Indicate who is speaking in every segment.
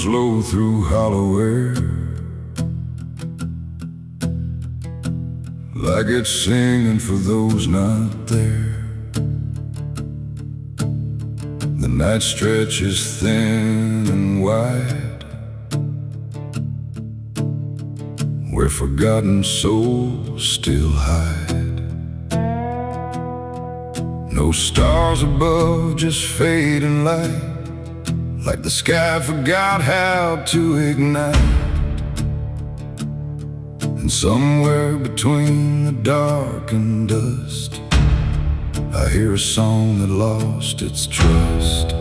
Speaker 1: flow through hollow air, like it's singing for those not there. The night stretches thin and wide, where forgotten souls still hide. No stars above, just fading light, like the sky forgot how to ignite. And somewhere between the dark and dust, I hear a song that lost its trust.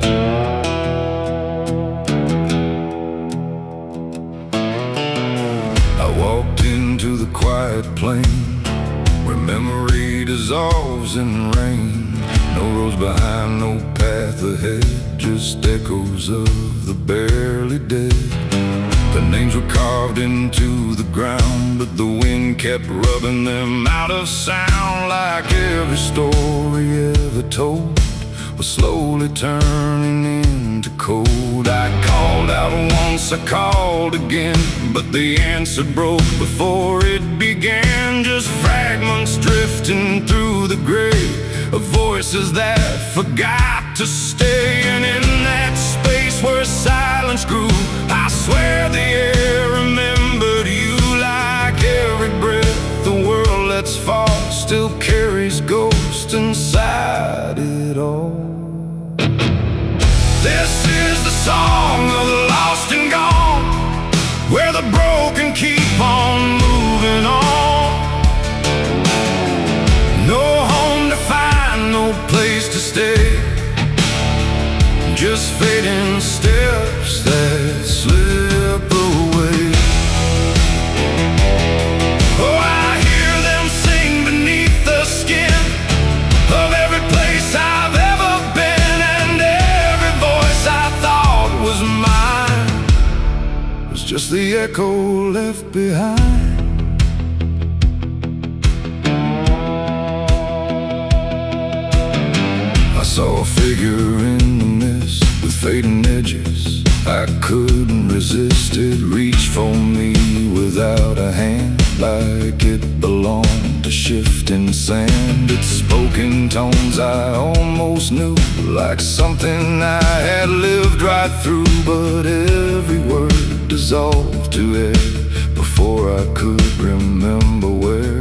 Speaker 1: I walked into the quiet plain, where memory dissolves in rain. No roads behind, no path ahead, just echoes of the barely dead. The names were carved into the ground, but the wind kept rubbing them out of sound. Like every story ever told was slowly turning into cold. I called out once, I called again, but the answer broke before it began. Just fragments drifting through the grave of voices that forgot to stay. And in that space where silence grew, I swear the air remembered you. Like every breath the world lets fall still carries ghosts inside it all. This is the song of the lost and gone, where the broken keep on moving on. No home to find, no place to stay, just fading steps that slip away. Oh, I hear them sing beneath the skin of every place I've ever been, and every voice I thought was mine was just the echo left behind. I saw a figure in the mist with fading edges. I couldn't resist it, reached for me without a hand, like it belonged to shifting sand. It spoke in tones I almost knew, like something I had lived right through. But every word dissolved to air before I could remember where.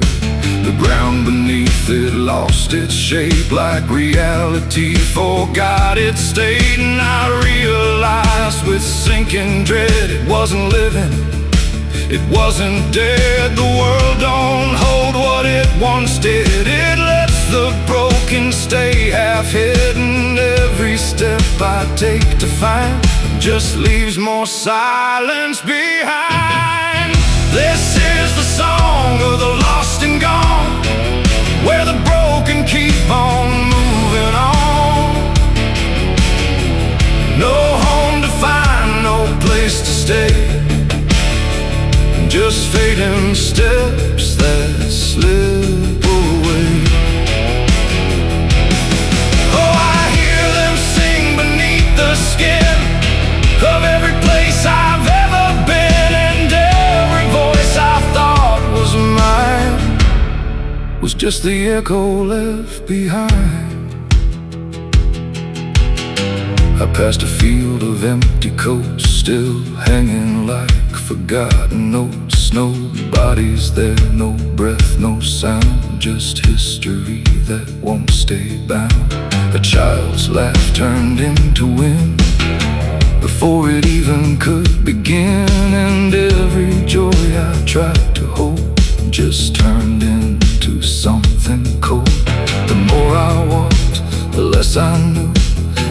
Speaker 1: The ground beneath it lost its shape, like reality forgot its state. And I realized with sinking dread, it wasn't living, it wasn't dead. The world don't hold what it once did, it lets the broken stay half hidden. Every step I take to find just leaves more silence behind. This is the song of the lost and gone, where the broken keep on moving on. No home to find, no place to stay, just fading steps that slip away. Oh, I hear them sing beneath the skin of every place I've ever been, and every voice I thought was mine was just the echo left behind. I passed a field of empty coats, still hanging like forgotten notes. No bodies there, no breath, no sound, just history that won't stay bound. A child's laugh turned into wind before it even could begin, and every joy I tried to hold just turned into something cold. The more I walked, the less I knew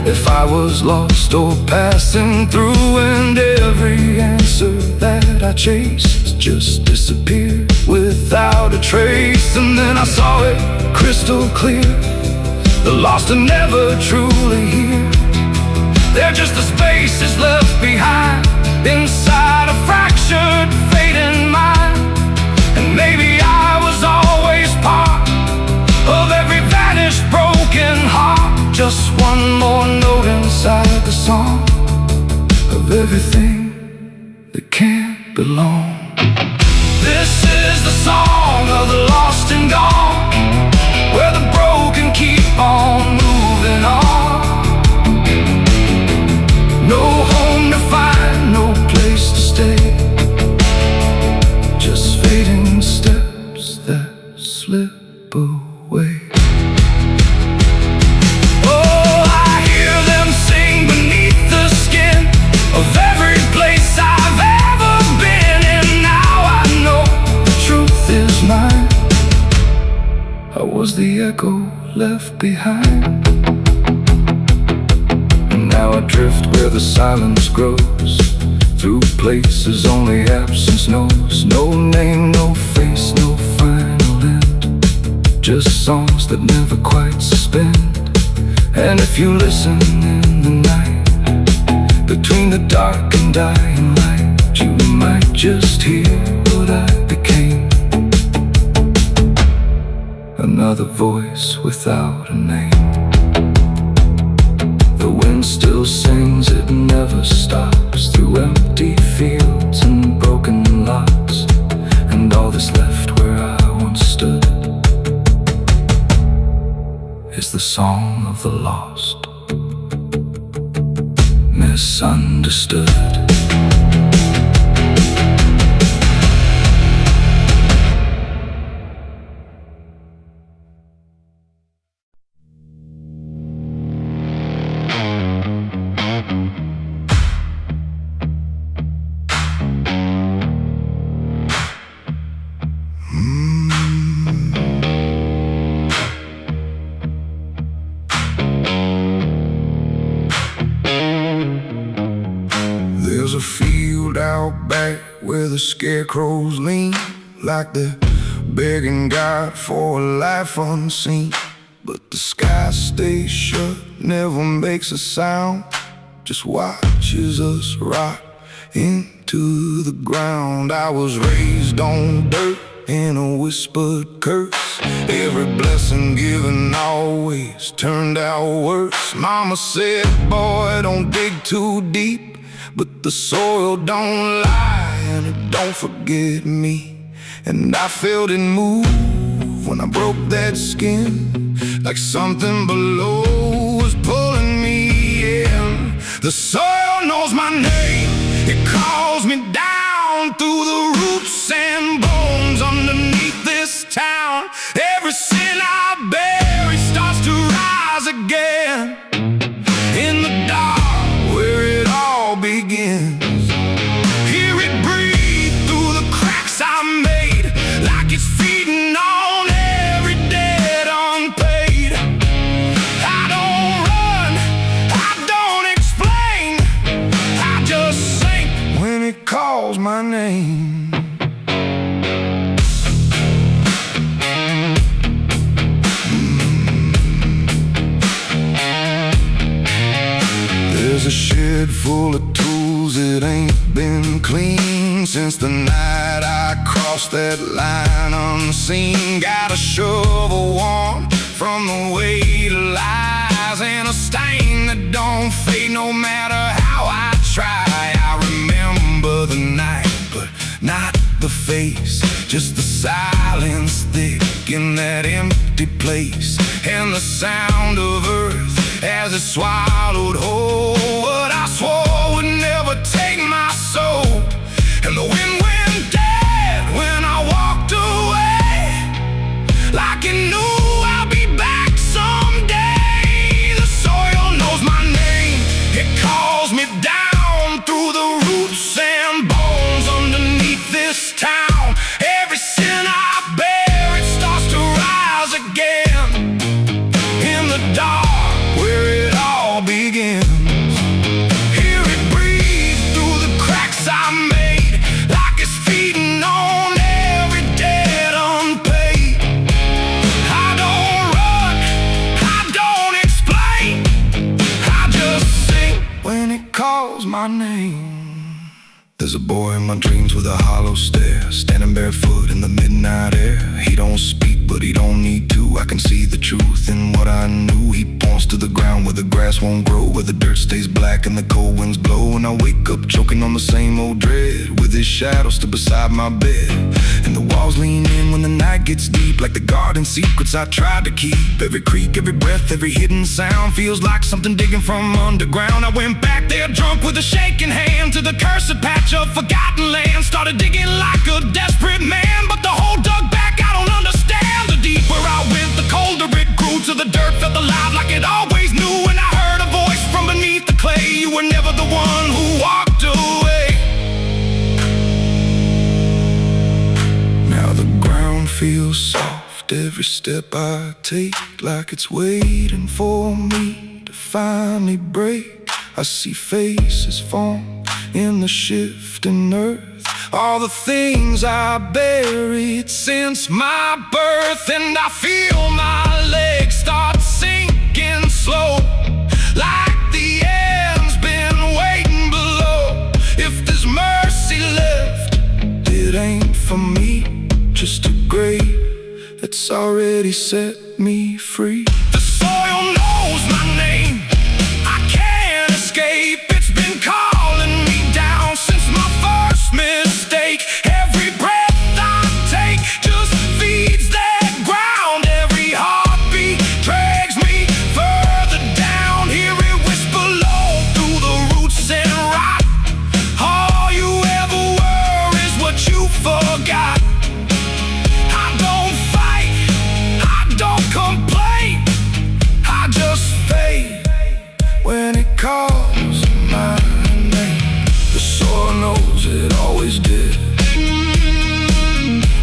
Speaker 1: if I was lost or passing through, and every answer that I chased just disappeared without a trace. And then I saw it crystal clear, the lost are never truly here. They're just the spaces left behind inside a fractured, fading mind. And maybe I was always part of every vanished, broken heart, just one more note inside the song of everything that can't belong. This is the song of the lost and gone, where the broken keep on moving on. No home to find, no place to stay, just fading steps that slip away. Oh, I hear them sing beneath the skin of every place I've ever been, and now I know the truth is mine. I was the echo left behind, and now I drift where the silence grows, through places only absence knows. No name, no face, no final end, just songs that never quite suspend. And if you listen in the night, between the dark and dying light, you might just hear what I became. Another voice without a name. The wind still sings, it never stops, through empty fields and broken lots, and all that's left where I once stood is the song of the lost, misunderstood. There's a field out back where the scarecrows lean, like they're begging God for a life unseen. But the sky stays shut, never makes a sound, just watches us rot into the ground. I was raised on dirt in a whispered curse, every blessing given always turned out worse. Mama said, boy, don't dig too deep, but the soil don't lie and it don't forget me. And I felt it move when I broke that skin, like something below was pulling me in. The soil knows my name, it calls me down through the roots and bones underneath this town. Every sin I bury starts to rise again in the dark where it all begins. Hear it breathe through the cracks I made, like it's feeding on every debt unpaid. I don't run, I don't explain, I just sink when it calls my name. There's a shed full of tools that ain't been clean since the night I crossed that line unseen. Got a shovel worn from the weight of lies, and a stain that don't fade no matter how I try. I remember the night, but not the face, just the silence thick in that empty place, and the sound of earth as it swallowed whole what I swore would never take my soul. And the wind went dead when I walked away, like it knew I'll be back someday. The soil knows my name, it calls me down through the roots and bones underneath this town. Every sin I bear, it starts to rise again in the dark where it all begins. Hear it breathe through the There's a boy in my dreams with a hollow stare, standing barefoot in the midnight air. He don't speak, but he don't need to. I can see the truth in what I knew. He points to the ground where the grass won't grow, where the dirt stays black and the cold winds blow. And I wake up choking on the same old dread, with his shadow still beside my bed. And the walls lean in when the night gets deep, like the garden secrets I tried to keep. Every creak, every breath, every hidden sound feels like something digging from underground. I went back there drunk with a shaking hand to the cursed patch of forgotten land. Started digging like a desperate man, but the hole dug back, I don't understand. The deeper I went, the colder it grew, till the dirt felt alive like it always knew. And I heard a voice from beneath the clay, you were never the one who walked away. Now the ground feels soft, every step I take, like it's waiting for me to finally break. I see faces form in the shifting earth, all the things I buried since my birth. And I feel my legs start sinking slow, like the end's been waiting below. If there's mercy left, it ain't for me, just a grave that's already set me free. The soil knows my name, I can't escape. It's been calling me down since my first mistake. Every breath I take just feeds that ground. Every heartbeat drags me further down. Hear it whisper low through the roots and rot. All you ever were is what you forgot. I don't fight, I don't complain, I just fade when it calls my name. The soil knows it always did.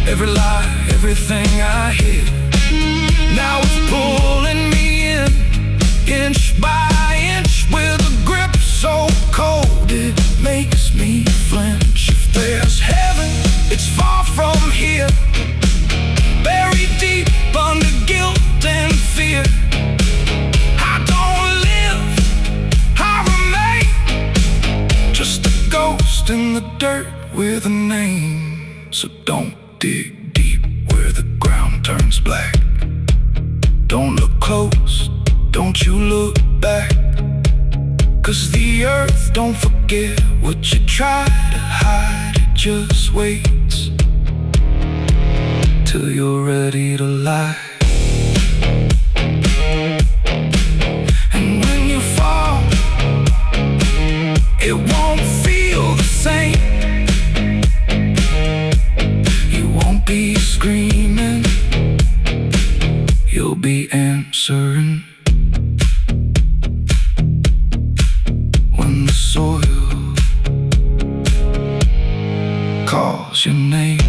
Speaker 1: Every lie, everything I hid, now it's pulling me in, inch by inch, with a grip so cold it makes me flinch. If there's heaven, it's far from here, buried deep under guilt and fear. I don't live, I remain, just a ghost in the dirt with a name. So don't dig deep where the ground turns black. Don't look close, don't you look back, 'cause the earth don't forget what you try to hide. It just waits till you're ready to lie. And when you fall, it won't feel the same. You won't be screaming, you'll be answering. When the soil calls your name.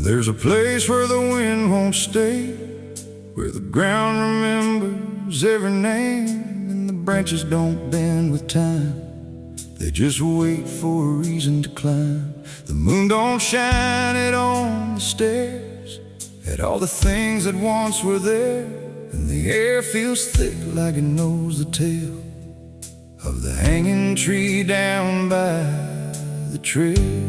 Speaker 1: There's a place where the wind won't stay, where the ground remembers every name, and the branches don't bend with time, they just wait for a reason to climb. The moon don't shine it on the stairs, at all the things that once were there, and the air feels thick like it knows the tale of the hanging tree down by the trail.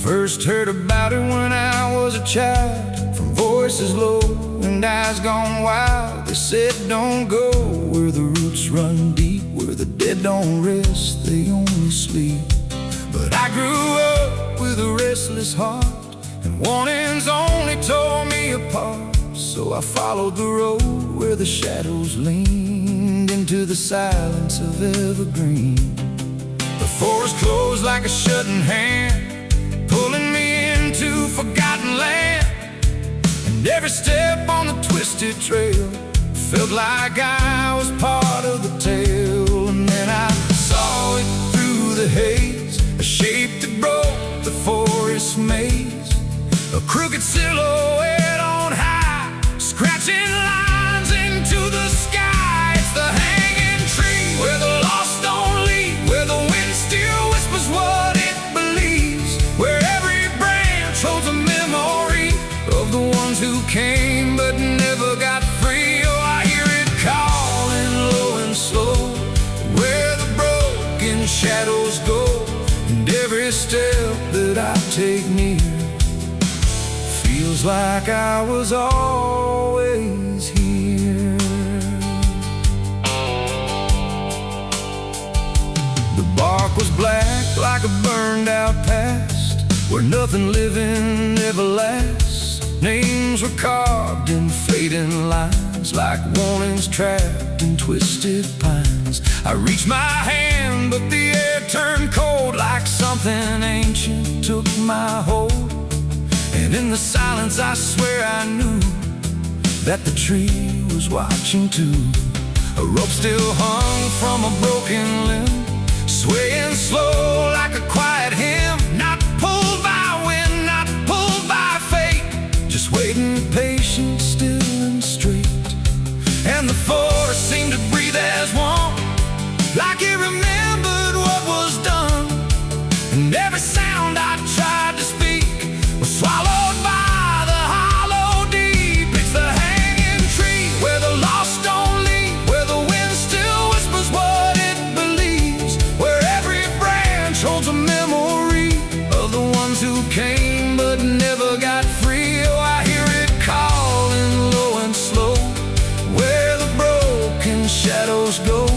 Speaker 1: First heard about it when I was a child, from voices low and eyes gone wild. They said don't go where the roots run deep, where the dead don't rest, they only sleep. But I grew up with a restless heart, and warnings only tore me apart. So I followed the road where the shadows leaned into the silence of evergreen. The forest closed like a shutting hand, pulling me into forgotten land. And every step on the twisted trail felt like I was part of the tale. And then I saw it through the haze, a shape that broke the forest maze. crooked silhouette on high, scratching lines into the sky. It's the hanging tree where the lost don't leave, where the wind still whispers what it believes, where every branch holds a memory of the ones who came but never got free. Oh, I hear it calling low and slow, where the broken shadows go, and every step that I take near feels like I was always here. The bark was black like a burned out past, where nothing living ever lasts. Names were carved in fading lines, like warnings trapped in twisted pines. I reached my hand, but the air turned cold, like something ancient took my hold. And in the silence I swear I knew that the tree was watching too. A rope still hung from a broken limb, swaying slow like a quiet hymn. Not pulled by wind, not pulled by fate, just waiting patient, still and straight. And the forest seemed to breathe as one, like it remembered what was done. And every sound I tried to speak was swallowed by the hollow deep. It's the hanging tree where the lost don't leave, where the wind still whispers what it believes, where every branch holds a memory of the ones who came but never got free. Oh, I hear it calling low and slow, where the broken shadows go,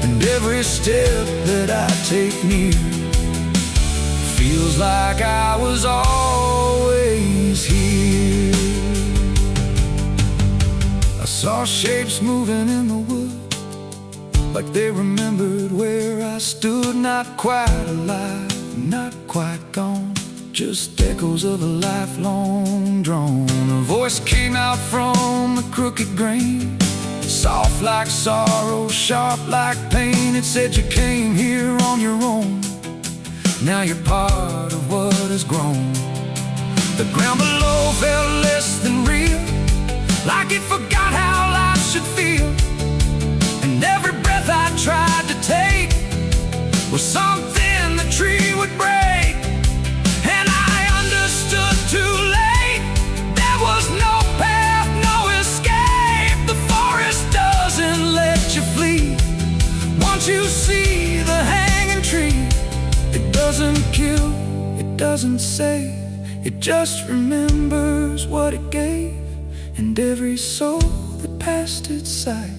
Speaker 1: and every step that I take near feels like I was always here. I saw shapes moving in the wood, like they remembered where I stood. Not quite alive, not quite gone, just echoes of a lifelong drone. A voice came out from the crooked grain, soft like sorrow, sharp like pain. It said you came here on your own, now you're part of what has grown. The ground below felt less than real, like it forgot how life should feel. And every breath I tried to take was something the tree would break. And I understood too late, there was no path, no escape. The forest doesn't let you flee. Once you see the hanging tree, it doesn't kill, it doesn't save, it just remembers what it gave. And every soul that passed its sight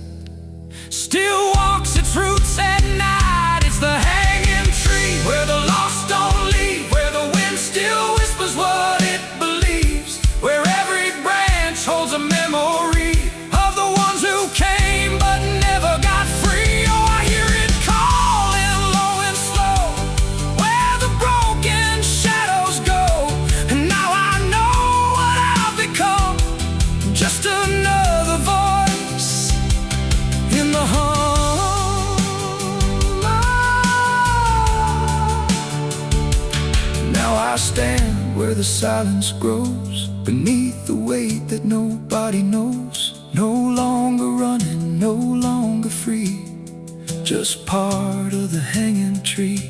Speaker 1: still walks its roots at night. It's the hanging tree where the lost don't leave, where the wind still whispers what it believes, where every branch holds a memory of the ones who came but never got free. Oh, I hear it calling low and slow, where the broken shadows go. And now I know what I've become, just another voice in the hum. Now I stand where the silence grows, beneath the weight that nobody knows. No longer running, no longer free, just part of the hanging tree.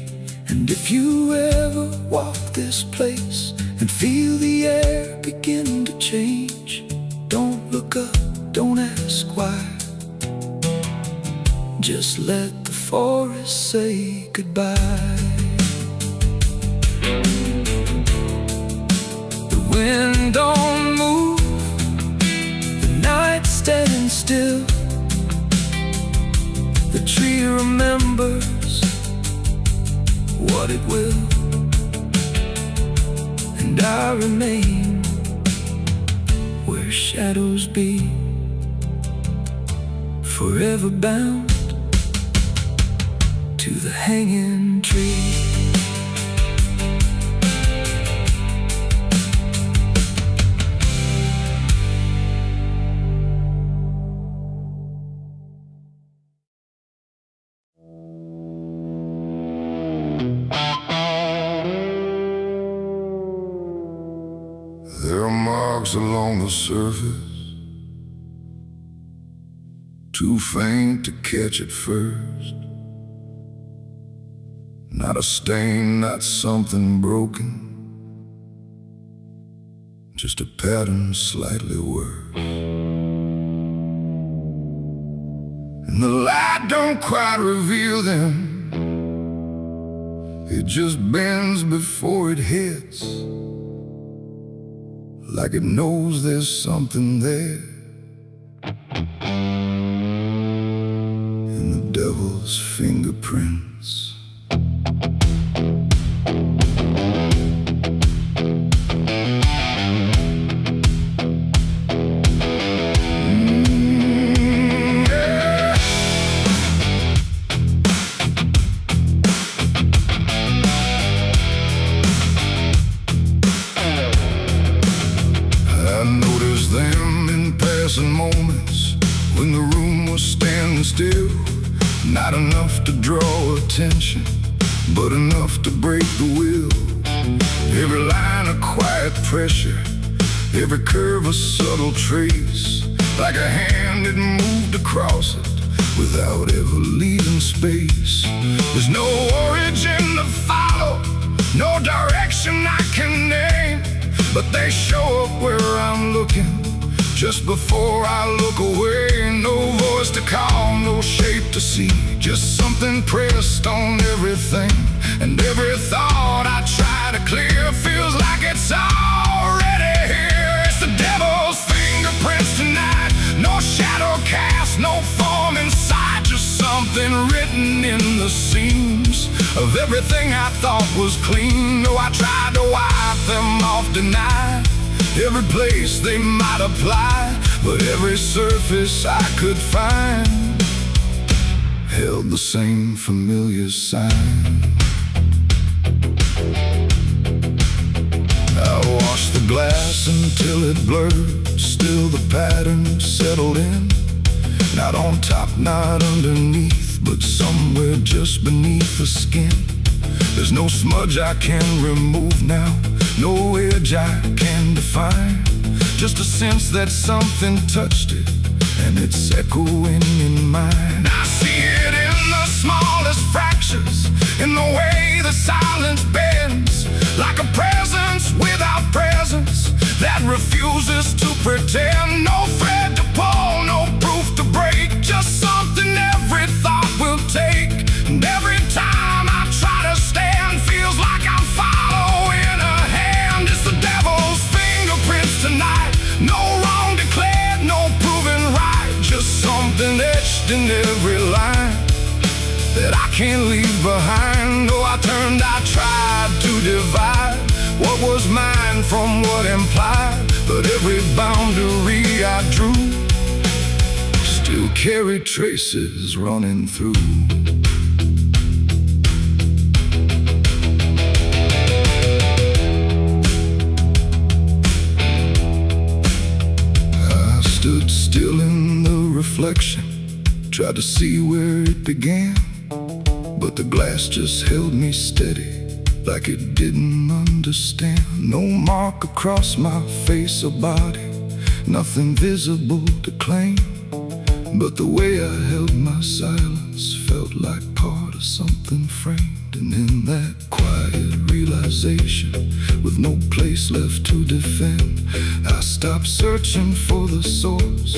Speaker 1: And if you ever walk this place and feel the air begin to change, don't look up, don't ask why, just let the forest say goodbye. The wind don't move, the night's standing still. The tree remembers what it will, and I remain where shadows be, forever bound to the hanging tree. There are marks along the surface, too faint to catch at first. Not a stain, not something broken, just a pattern slightly worse. And the light don't quite reveal them, it just bends before it hits, like it knows there's something there. And the devil's fingerprints. Moments when the room was standing still, not enough to draw attention, but enough to break the will. Every line a quiet pressure, every curve a subtle trace, like a hand had moved across it without ever leaving space. There's no origin to follow, no direction I can name, but they show up where I'm looking just before I look away. No voice to call, no shape to see, just something pressed on everything. And every thought I try to clear feels like it's already here. It's the devil's fingerprints tonight, no shadow cast, no form inside, just something written in the seams of everything I thought was clean. No, I tried to wipe them off, deny every place they might apply, but every surface I could find held the same familiar sign. I washed the glass until it blurred, still the pattern settled in. Not on top, not underneath, but somewhere just beneath the skin. There's no smudge I can remove now, no edge I can define, just a sense that something touched it, and it's echoing in mine. I see it in the smallest fractures, in the way the silence bends, like a presence without presence that refuses to pretend. No thread to pull, no proof to break, just something every thought will take. And every time I try to stand, feels like I'm following a hand. It's the devil's fingerprints tonight, no wrong declared, no proven right, just something etched in every line that I can't leave behind. Oh, I tried to divide what was mine from what implied, but every boundary I drew still carried traces running through. Stood still in the reflection, tried to see where it began, but the glass just held me steady, like it didn't understand. No mark across my face or body, nothing visible to claim, but the way I held my silence felt like part of something framed. And in that quiet realization, with no place left to defend, I stopped searching for the source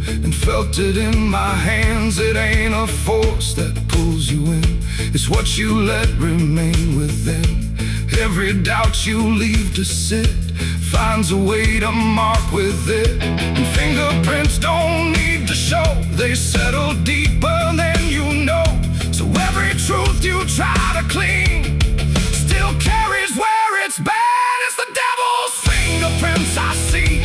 Speaker 1: and felt it in my hands. It ain't a force that pulls you in, it's what you let remain within. Every doubt you leave to sit finds a way to mark with it. And fingerprints don't need to show, they settle deeper than you know. So every truth you try to clean still carries where it's been. It's the devil's fingerprints I see,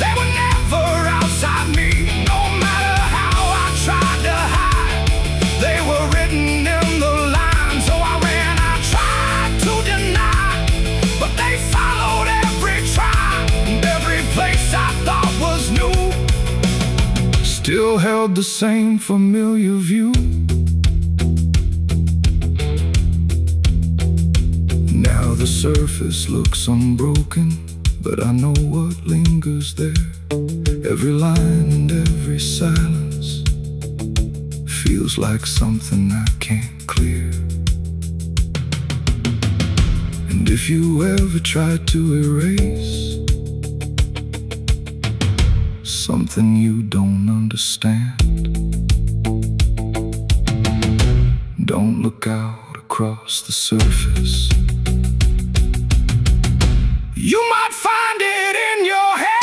Speaker 1: they were never outside me. No matter how I tried to hide, they were written in the lines. So I ran, I tried to deny, but they followed every try. And every place I thought was new still held the same familiar view. Now the surface looks unbroken, but I know what lingers there. Every line and every silence feels like something I can't clear. And if you ever try to erase something you don't understand, don't look out across the surface. You might find it in your hands.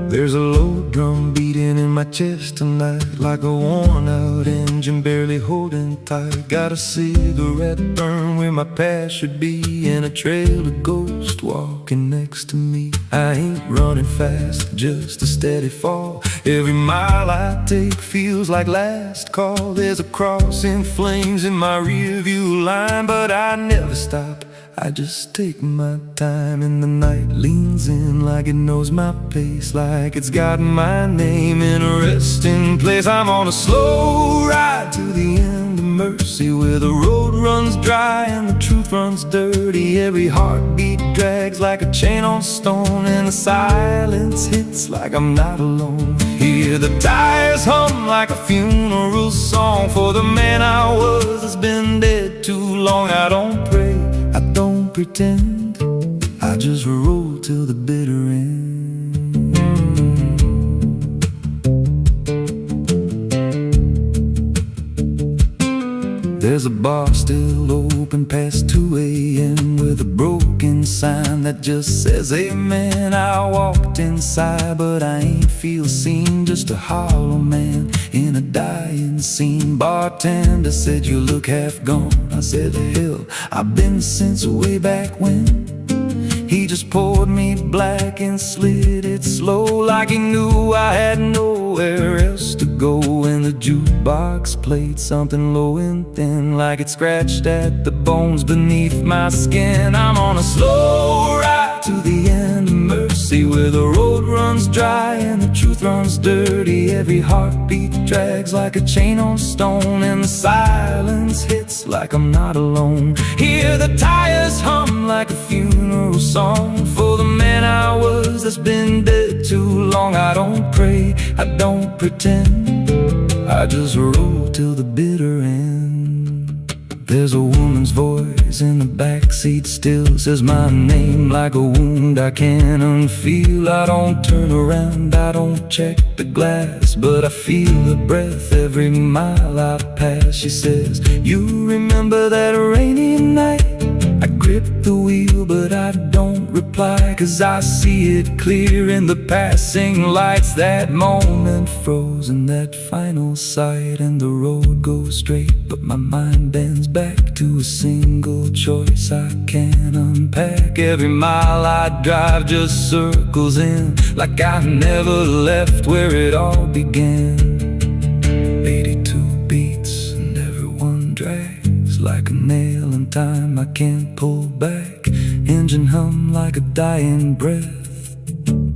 Speaker 1: There's a low drum beating in my chest tonight, like a worn out engine barely holding tight. Got a cigarette burn where my past should be, and a trail of ghosts walking next to me. I ain't running fast, just a steady fall. Every mile I take feels like last call. There's a cross in flames in my rearview line, but I never stop, I just take my time. And the night leans in like it knows my pace, like it's got my name in a resting place. I'm on a slow ride to the end of mercy, where the road runs dry and the truth runs dirty. Every heartbeat drags like a chain on stone, and the silence hits like I'm not alone. Hear the tires hum like a funeral song for the man I was that's been dead too long. I don't pray, I don't pretend, I just roll till the bitter end. There's a bar still open past 2 a.m. with a broken sign that just says amen. I walked inside, but I ain't feel seen, just a hollow man in a dying scene. Bartender said, you look half gone. I said, hell, I've been since way back when. He just poured me black and slid it slow, like he knew I had nowhere else to go. And the jukebox played something low and thin, like it scratched at the bones beneath my skin. I'm on a slow ride to the end of mercy, where the road runs dry and the truth runs dirty. Every heartbeat drags like a chain on stone, and the silence hits like I'm not alone. Hear the tires hum like a funeral song for the man I was that's been dead too long. I don't pray, I don't pretend, I just roll till the bitter end. There's a woman's voice in the backseat still, says my name like a wound I can't unfeel. I don't turn around, I don't check the glass, but I feel her breath every mile I pass. She says, you remember that rainy night? I grip the wheel, but I don't reply, 'cause I see it clear in the passing lights. That moment frozen, that final sight, and the road goes straight, but my mind bends back to a single choice I can't unpack. Every mile I drive just circles in, like I never left where it all began. 82 beats and everyone drags like a nail in time I can't pull back. Engine hum like a dying breath,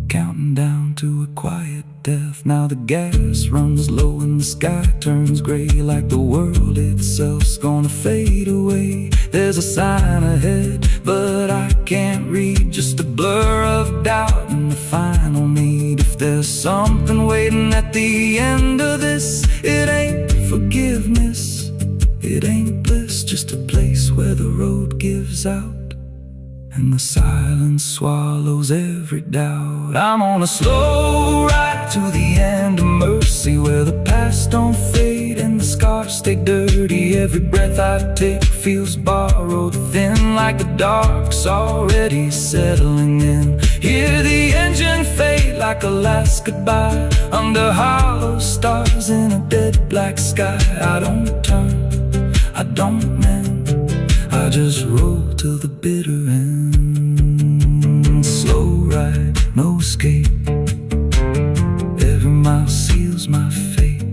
Speaker 1: counting down to a quiet death. Now the gas runs low and the sky turns gray, like the world itself's gonna fade away. There's a sign ahead, but I can't read, just a blur of doubt and the final need. If there's something waiting at the end of this, it ain't forgiveness, it ain't bliss, just a place where the road gives out and the silence swallows every doubt. I'm on a slow ride to the end of mercy, where the past don't fade and the scars stay dirty. Every breath I take feels borrowed, thin like the dark's already settling in. Hear the engine fade like a last goodbye, under hollow stars in a dead black sky. I don't turn, I don't mend, I just roll till the bitter end. Slow ride, no escape, every mile seals my fate.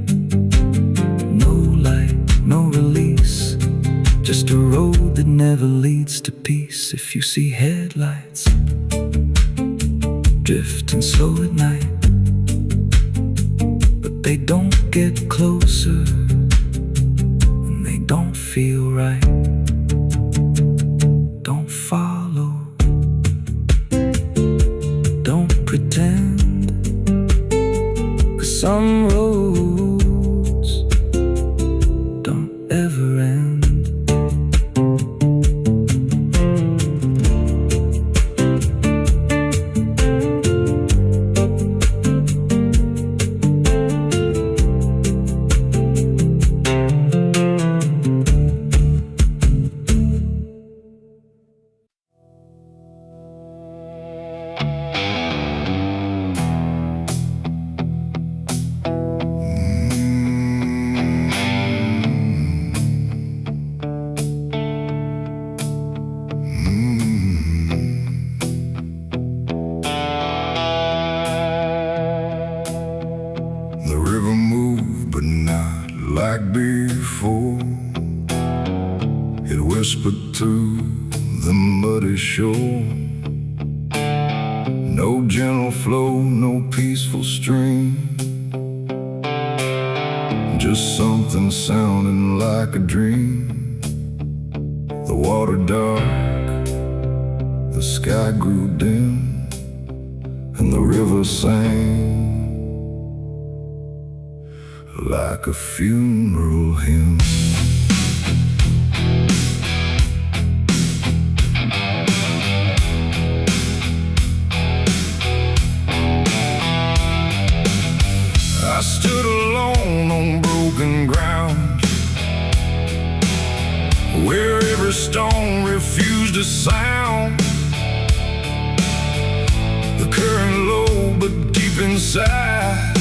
Speaker 1: No light, no release, just a road that never leads to peace. If you see headlights drifting slow at night, but they don't get closer and they don't feel right, don't follow, don't pretend, 'cause some roads don't ever end. Like before, it whispered through the muddy shore. No gentle flow, no peaceful stream, just something sounding like a dream. The water dark, the sky grew dim, and the river sang like a funeral hymn. I stood alone on broken ground, where every stone refused a sound. The current low but deep inside,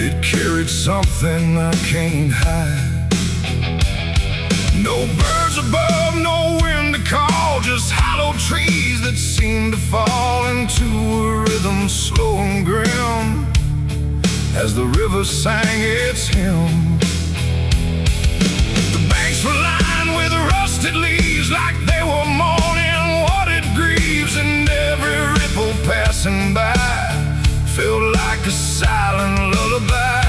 Speaker 1: it carried something I can't hide. No birds above, no wind to call, just hollow trees that seem to fall into a rhythm slow and grim as the river sang its hymn. The banks were lined with rusted leaves like they were mourning what it grieves, and every ripple passing by felt like a silent lullaby.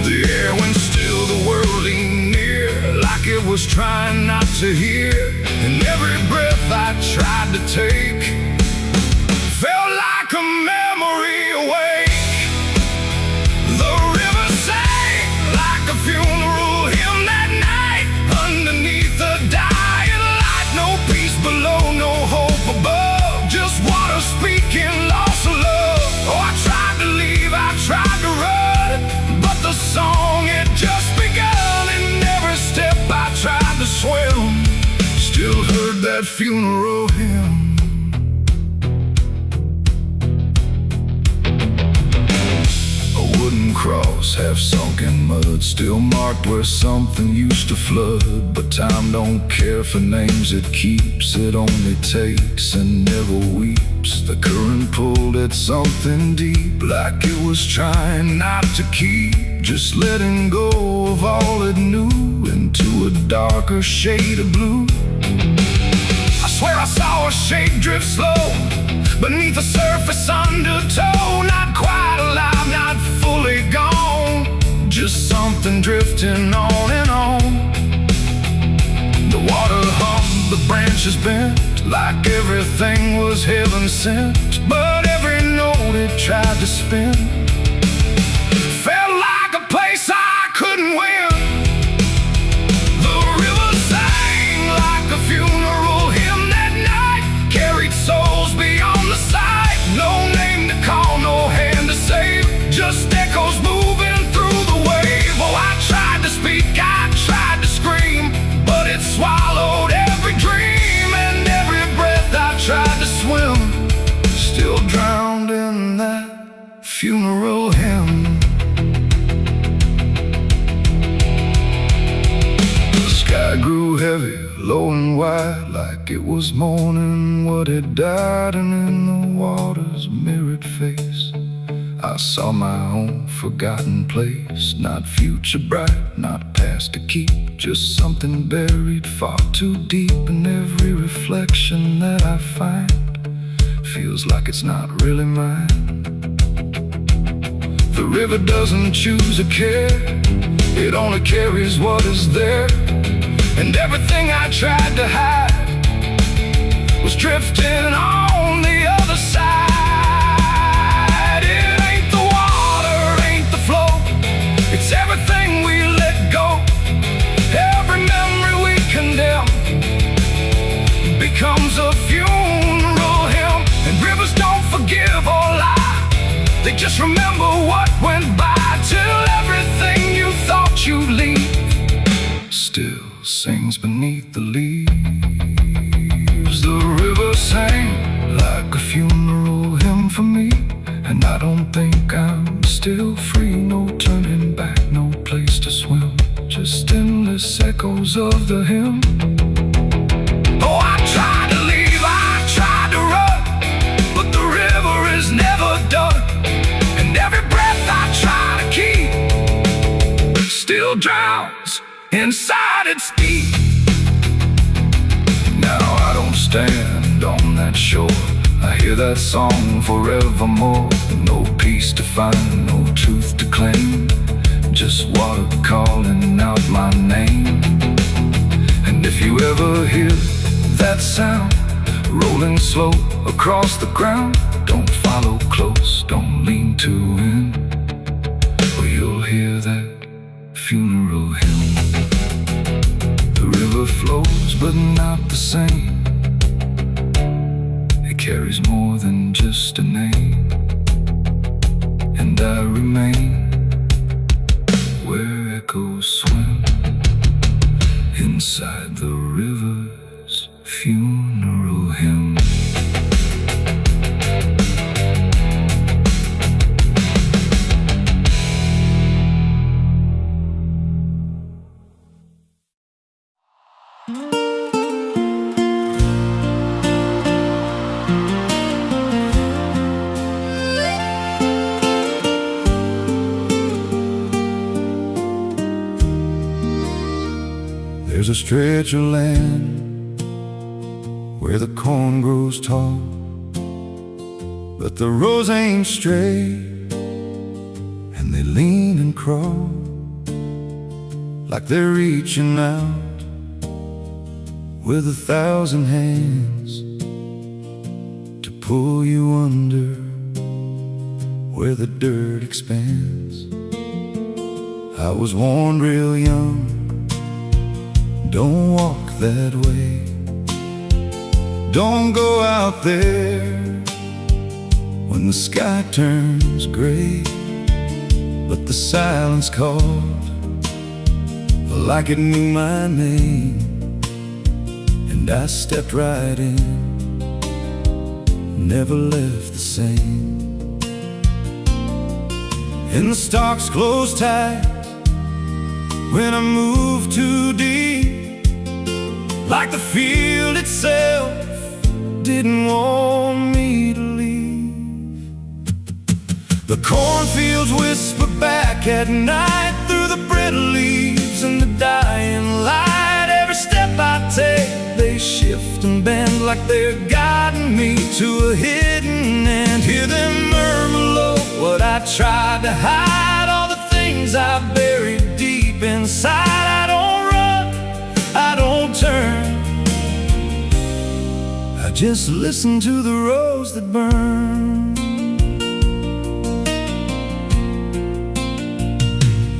Speaker 1: The air went still, the world leaned near, like it was trying not to hear. And every breath I tried to take felt like a memory awake. The river sang like a funeral hymn that night, underneath the dying light. No peace below, no hope above, just water speaking loss of love. Oh, I tried to leave, I tried to run, but the song had just begun. And every step I tried to swim still heard that funeral hymn. A wooden cross, half sunk in mud, still marked where something used to flood. But time don't care for names it keeps, it only takes and never weeps. The current pulled at something deep, like it was trying not to keep, just letting go of all it knew into a darker shade of blue. I swear I saw a shape drift slow beneath the surface undertow, not quite alive, not fully gone, just something drifting on and on. The water hummed, the branches bent, like everything was heaven sent. But every note it tried to spin felt like a place I couldn't win. The river sang like a funeral hymn that night, carried souls beyond the sight. No name to call, no hand to save, just echoes moving through the wave. Oh, I tried to speak, I tried to scream, but it swallowed every dream. And every breath I tried to swim still drowned in that funeral hymn. The sky grew heavy, low and wide, like it was mourning what had died. And in the water's mirrored face I saw my own forgotten place. Not future bright, not past to keep, just something buried far too deep. And every reflection that I find feels like it's not really mine. The river doesn't choose or care, it only carries what is there. And everything I tried to hide was drifting on the other side. It ain't the water, ain't the flow, it's everything we let go. Every memory we condemn becomes a funeral hymn. And rivers don't forgive or lie, they just remember what went by, till everything you thought you'd leave still sings beneath the leaves. The river sang like a funeral hymn for me, and I don't think I'm still free. No turning back, no place to swim, just endless echoes of the hymn. Oh, I tried to leave, I tried to run, but the river is never done. And every breath I try to keep still drowns inside its deep. Now I don't stand on that shore, I hear that song forevermore. No peace to find, no truth to claim, just water calling out my name. And if you ever hear that sound rolling slow across the ground, don't follow close, don't lean too in, or you'll hear that funeral hymn. The river flows but not the same, it carries more than just a name. And I remain where echoes swim, inside the river's funeral hymn. There's a stretch of land where the corn grows tall, but the rows ain't straight, and they lean and crawl like they're reaching out with 1,000 hands to pull you under where the dirt expands. I was warned real young, don't walk that way, don't go out there when the sky turns gray. But the silence called like it knew my name, and I stepped right in, never left the same. And the stalks closed tight when I moved too deep, like the field itself didn't want me to leave. The cornfields whisper back at night through the brittle leaves and the dying light. Every step I take, they shift and bend like they're guiding me to a hidden end. Hear them murmur low what I tried to hide, all the things I buried deep inside. I don't run, I don't turn, I just listen to the rose that burn.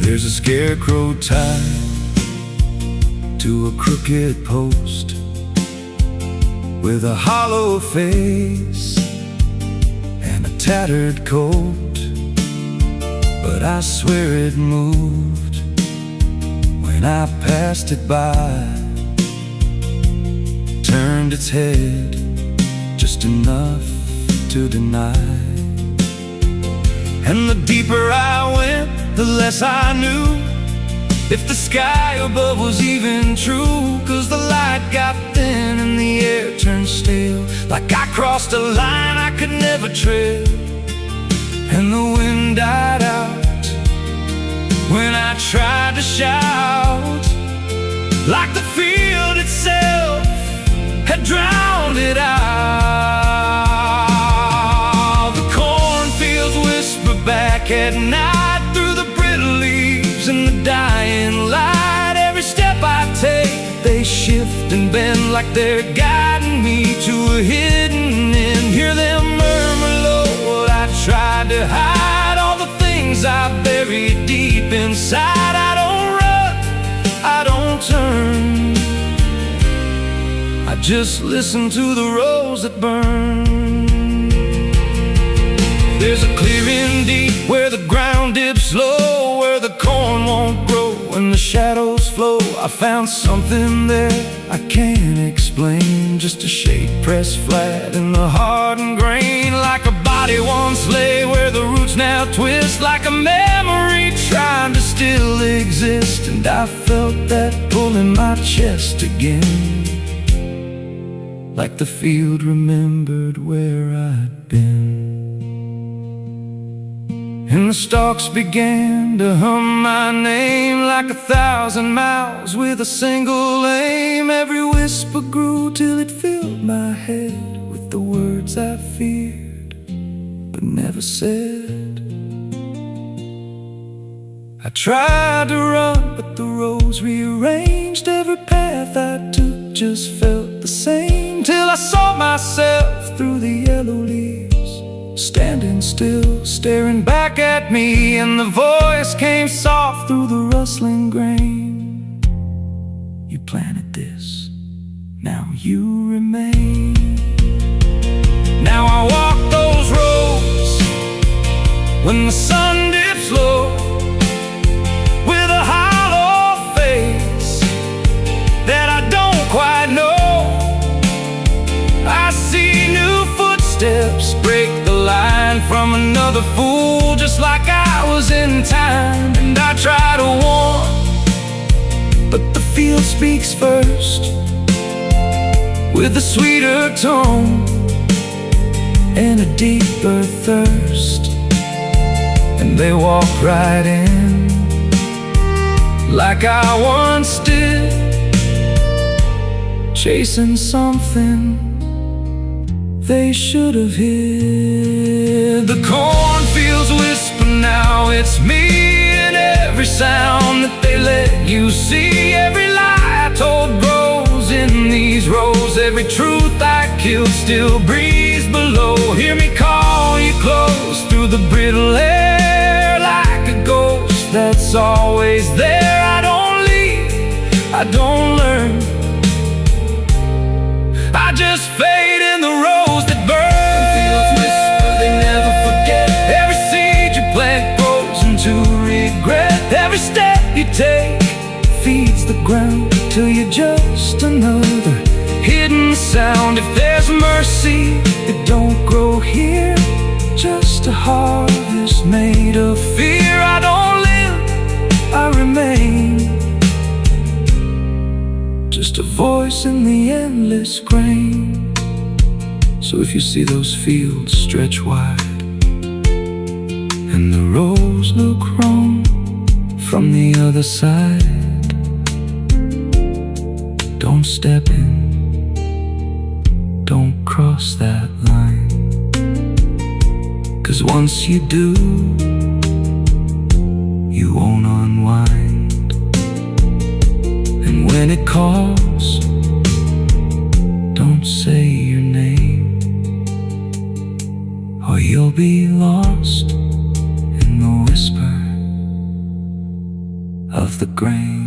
Speaker 1: There's a scarecrow tied to a crooked post with a hollow face and a tattered coat, but I swear it moved when I passed it by, turned its head just enough to deny. And the deeper I went, the less I knew if the sky above was even true. 'Cause the light got thin and the air turned stale, like I crossed a line I could never tread. and the wind died out when I tried to shout, like the field itself had drowned it out. The cornfields whisper back at night through the brittle leaves and the dying light. Every step I take, they shift and bend like they're guiding me to a hidden end. Hear them murmur low what I tried to hide, all the things I buried deep inside. I don't run, I don't turn, I just listen to the rose that burn. There's a clearing deep where the ground dips low, where the corn won't grow and the shadows flow. I found something there I can't explain, just a shade pressed flat in the hardened grain, like a body once lay where the roots now twist, like a memory trying to still exist. And I felt that pull in my chest again, like the field remembered where I'd been. And the stalks began to hum my name like 1,000 mouths with a single aim. Every whisper grew till it filled my head with the words I feared but never said. I tried to run, but the roads rearranged. Every path I took just felt the same, till I saw myself through the yellow leaves, standing still, staring back at me. And the voice came soft through the rustling grain: you planted this, now you remain. Now I walk those roads when the sun dips low, with a hollow face that I don't quite know. I see new footsteps break the line from another fool, just like I was in time. And I try to warn, but the field speaks first, with a sweeter tone and a deeper thirst. And they walk right in, like I once did, chasing something they should have hid. The cornfields whisper now, it's me, and every sound that they let you see. Every lie I told grows in these rows, every truth I killed still breathes below. Hear me call you close through the brittle air, like a ghost that's always there. I don't leave, I don't learn, I just fade in the rose that burn. Fields whisper, they never forget. Every seed you plant grows into regret. Every step you take feeds the ground till you're just another hidden sound. If there's mercy, it don't grow here, just a harvest made of fear. I don't live, I remain, just a voice in the endless grain. So if you see those fields stretch wide and the rows look wrong from the other side, don't step in, don't cross that line, 'cause once you do, you won't unwind. And when it calls, don't say your name, or you'll be lost in the whisper of the grain.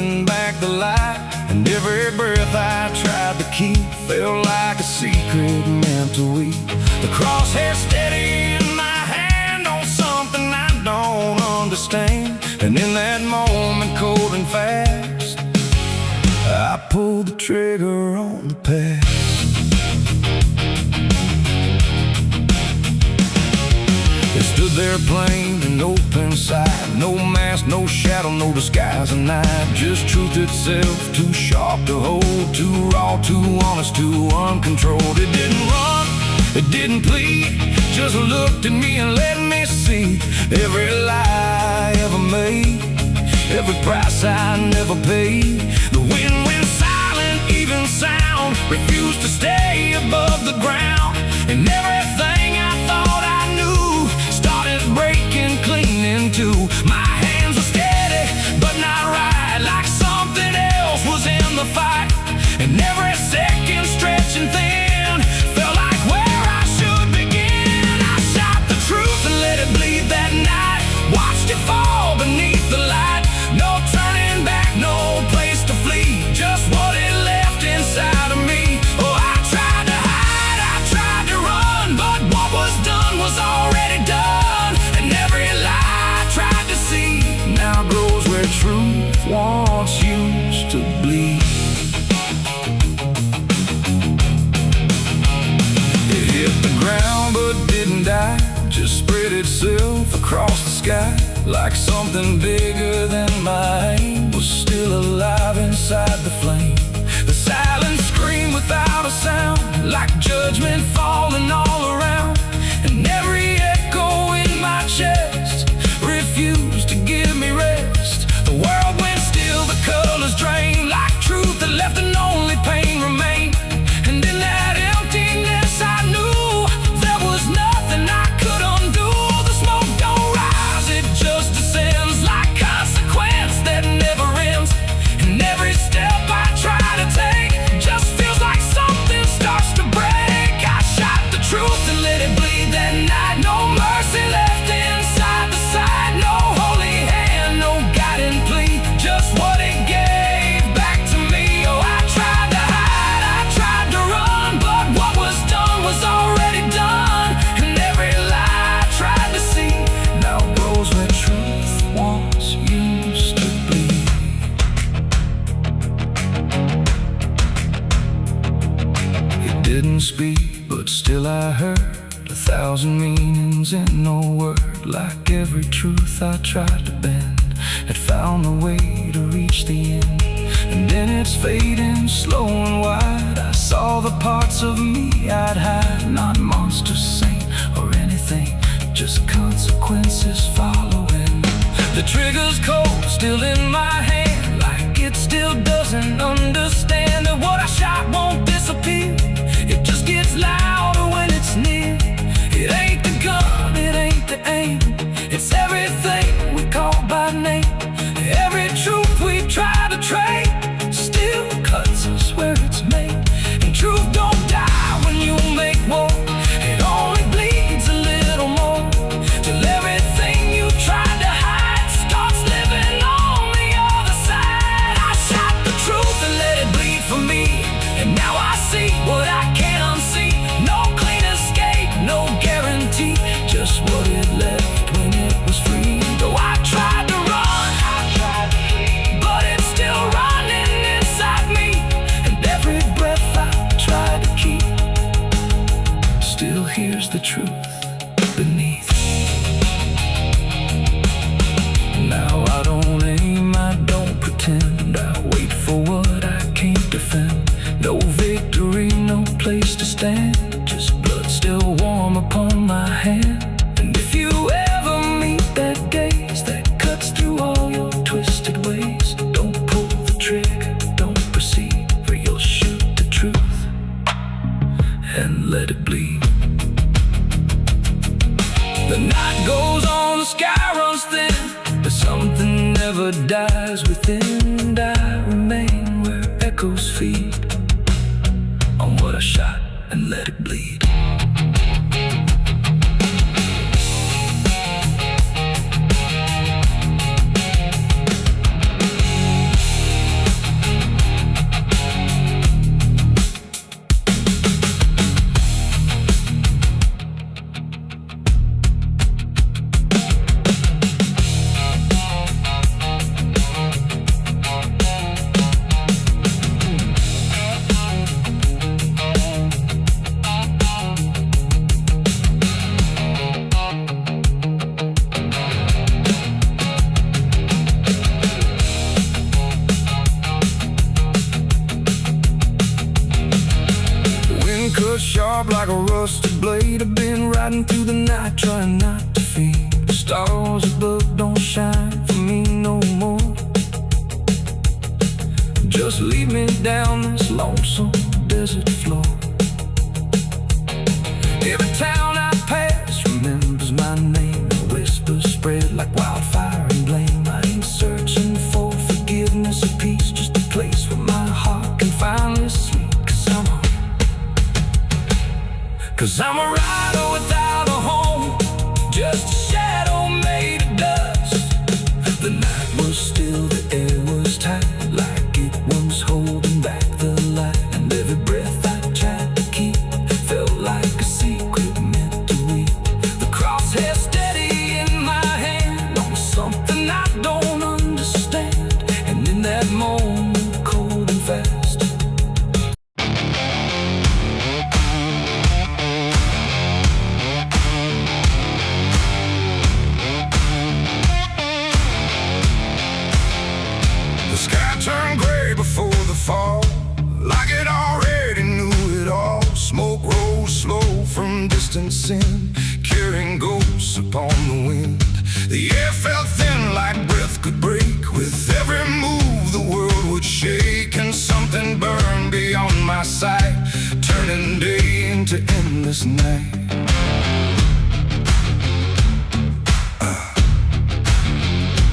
Speaker 1: holding back the light, and every breath I tried to keep felt like a secret meant to weep. The crosshair steady in my hand on something I don't understand, and in that moment, cold and fast, I pulled the trigger on the past. It stood there plain and open sight, no mask, no shadow, no disguise at night. Just truth itself, too sharp to hold, too raw, too honest, too uncontrolled. It didn't run, it didn't plead, just looked at me and let me see every lie I ever made, every price I never paid. The wind went silent, even sound refused to stay above the ground, and everything I thought I knew started breaking clean in two. My hands were steady, but not right, like something else was in the fight, and every second stretching thin felt like where I should begin. I shot the truth and let it bleed that night, watched it fall beneath the light. No turning back, no place to flee, just what it left inside of me. Oh, I tried to hide, I tried to run, but what was done was already done, and every lie I tried to see now grows where truth once used to bleed. It hit the ground but didn't die, just spread itself across the sky, like something bigger than my aim was still alive inside the flame. The silent scream without a sound, like judgment falling all around, and every echo in my chest refused to give me rest. The world went still, the colors drained, like truth that left and only pain remained. And in that emptiness I knew there was nothing I could undo. The smoke don't rise, it just descends, like consequence that never ends. And every step I try to take just feels like something starts to break. I shot the truth and let it bleed that night, no mercy left inside the side, no holy hand, no guiding plea, just what it gave back to me. Oh, I tried to hide, I tried to run, but what was done was already done, and every lie I tried to see now grows where truth once used to bleed. It didn't speak, but still I heard 1,000 meanings in no word. Like every truth I tried to bend had found a way to reach the end, and then it's fading slow and wide. I saw the parts of me I'd hide, not monster, saint, or anything, just consequences following. The trigger's cold, still in my hand, like it still doesn't understand that what I shot won't disappear. It just gets louder when it's near. It ain't the gun, it ain't the aim, it's everything we call by name. Every truth we try to trade still cuts us where it's made. And truth don't die when you make war, it only bleeds a little more, till everything you tried to hide starts living on the other side. I shot the truth and let it bleed for me, and now I see what I can't unsee. No clean escape, no guarantee, just what it left when it was free. Though I tried to run, I tried to flee, but it's still running inside me, and every breath I try to keep still hears the truth beneath. Now I don't aim, I don't pretend, I wait for what I can't defend. No victory, no place to stand, just blood still warm upon my hand. And if you ever meet that gaze that cuts through all your twisted ways, don't pull the trigger, don't proceed, for you'll shoot the truth and let it bleed. The night goes on, the sky runs thin, but something never dies within, and I remain where echoes feed on what I shot and let it bleed. sharp like a rusted blade. I've been riding through the night trying not to fade. The stars above don't shine for me no more. Just lead me down this lonesome desert floor. Every town I pass remembers my name. The whispers spread like wildfire and blame. I ain't searching for forgiveness or peace, just a place where my heart can finally sleep. Cause I'm a rider without a home, just a shadow made of dust. The night was still, the air was tight, like it was holding back the light. And every breath I tried to keep felt like a secret meant to weep. The crosshair steady in my hand on something I don't understand. And in that moment, cold and fast, the sky turned gray before the fall, like it already knew it all. Smoke rose slow from distance in, carrying ghosts upon the wind. The air felt thin like breath could break. With every move the world would shake, and something burned beyond my sight, turning day into endless night.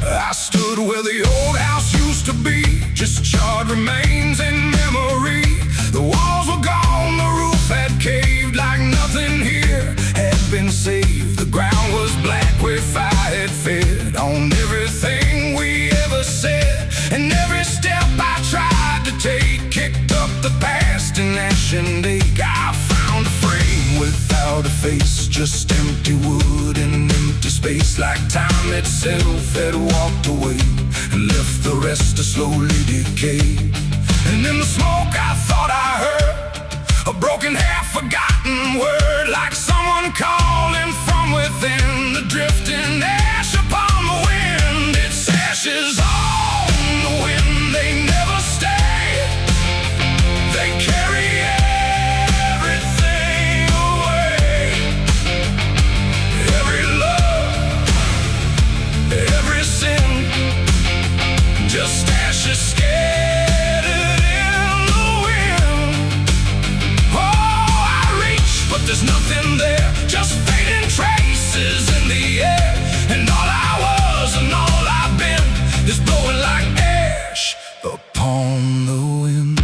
Speaker 1: I stood where the old house used to be, just charred remains in memory. The walls were gone, the roof had caved, like nothing here had been saved. The ground was black where fire had fed on everything we ever said. And every step I tried to take kicked up the past in ash and ache. I found a frame without a face, just empty wood and empty space, like time itself had walked away and left the rest to slowly decay. And in the smoke I thought I heard a broken, half-forgotten word, like someone calling from within. The drifting ash upon the wind, its ashes on the wind. They never stay, they carry everything away. Every love, every sin, just ashes scattered in the wind. Oh, I reach, but there's nothing there, just fading traces in the air. And all I was and all I've been is blowing like ash upon the wind.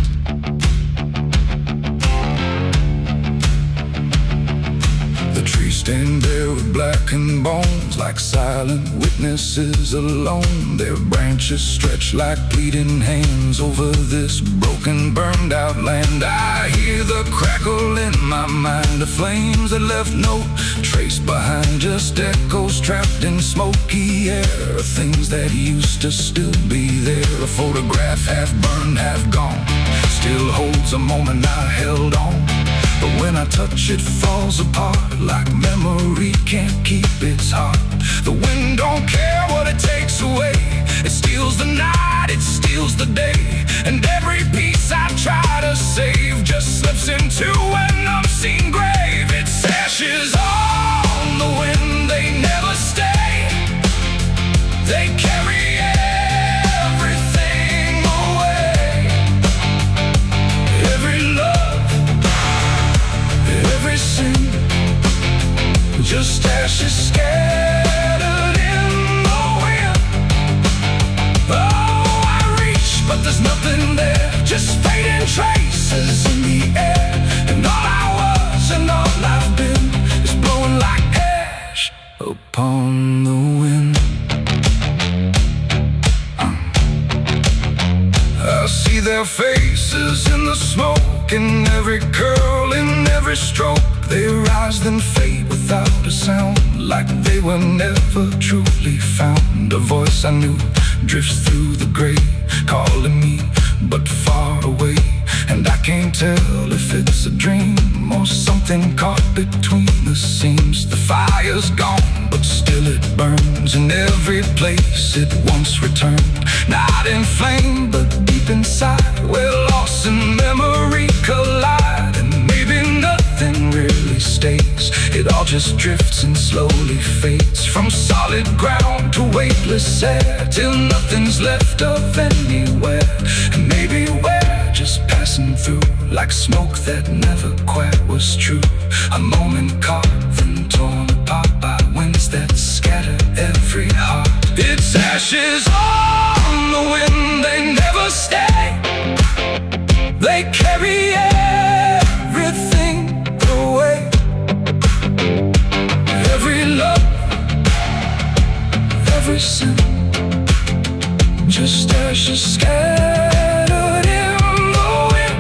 Speaker 1: The trees stand bare with blackened bones, like silent witnesses alone. Their branches stretch like pleading hands over this broken, burned out land. I hear the crackle in my mind of flames that left no trace behind, just echoes trapped in smoky air of things that used to still be there. A photograph half burned, half gone, still holds a moment I held on. But when I touch it, falls apart, like memory can't keep its heart. The wind don't care what it takes away, it steals the night, it steals the day. And every piece I try to save just slips into an unseen grave. Its ashes on the wind, they never stay, they carry everything away. Every love, every sin, just ashes scattered in the wind. Oh, I reach, but there's nothing there, just fading traces in the air. And all I was and all I've been is blowing like ash upon the wind. I see their faces in the smoke, in every curl, in every stroke. They rise then fade without a sound, like they were never truly found. A voice I knew drifts through the gray, calling me but far away. And I can't tell if it's a dream or something caught between the seams. The fire's gone, but still it burns in every place it once returned. Not in flame, but deep inside, where loss and memory collide. And maybe nothing just drifts and slowly fades, from solid ground to weightless air, till nothing's left of anywhere. And maybe we're just passing through, like smoke that never quite was true. A moment carved and torn apart by winds that scatter every heart. It's ashes on the wind, they never stay. They carry everything away. Every love, every sin, just ashes scattered in the wind.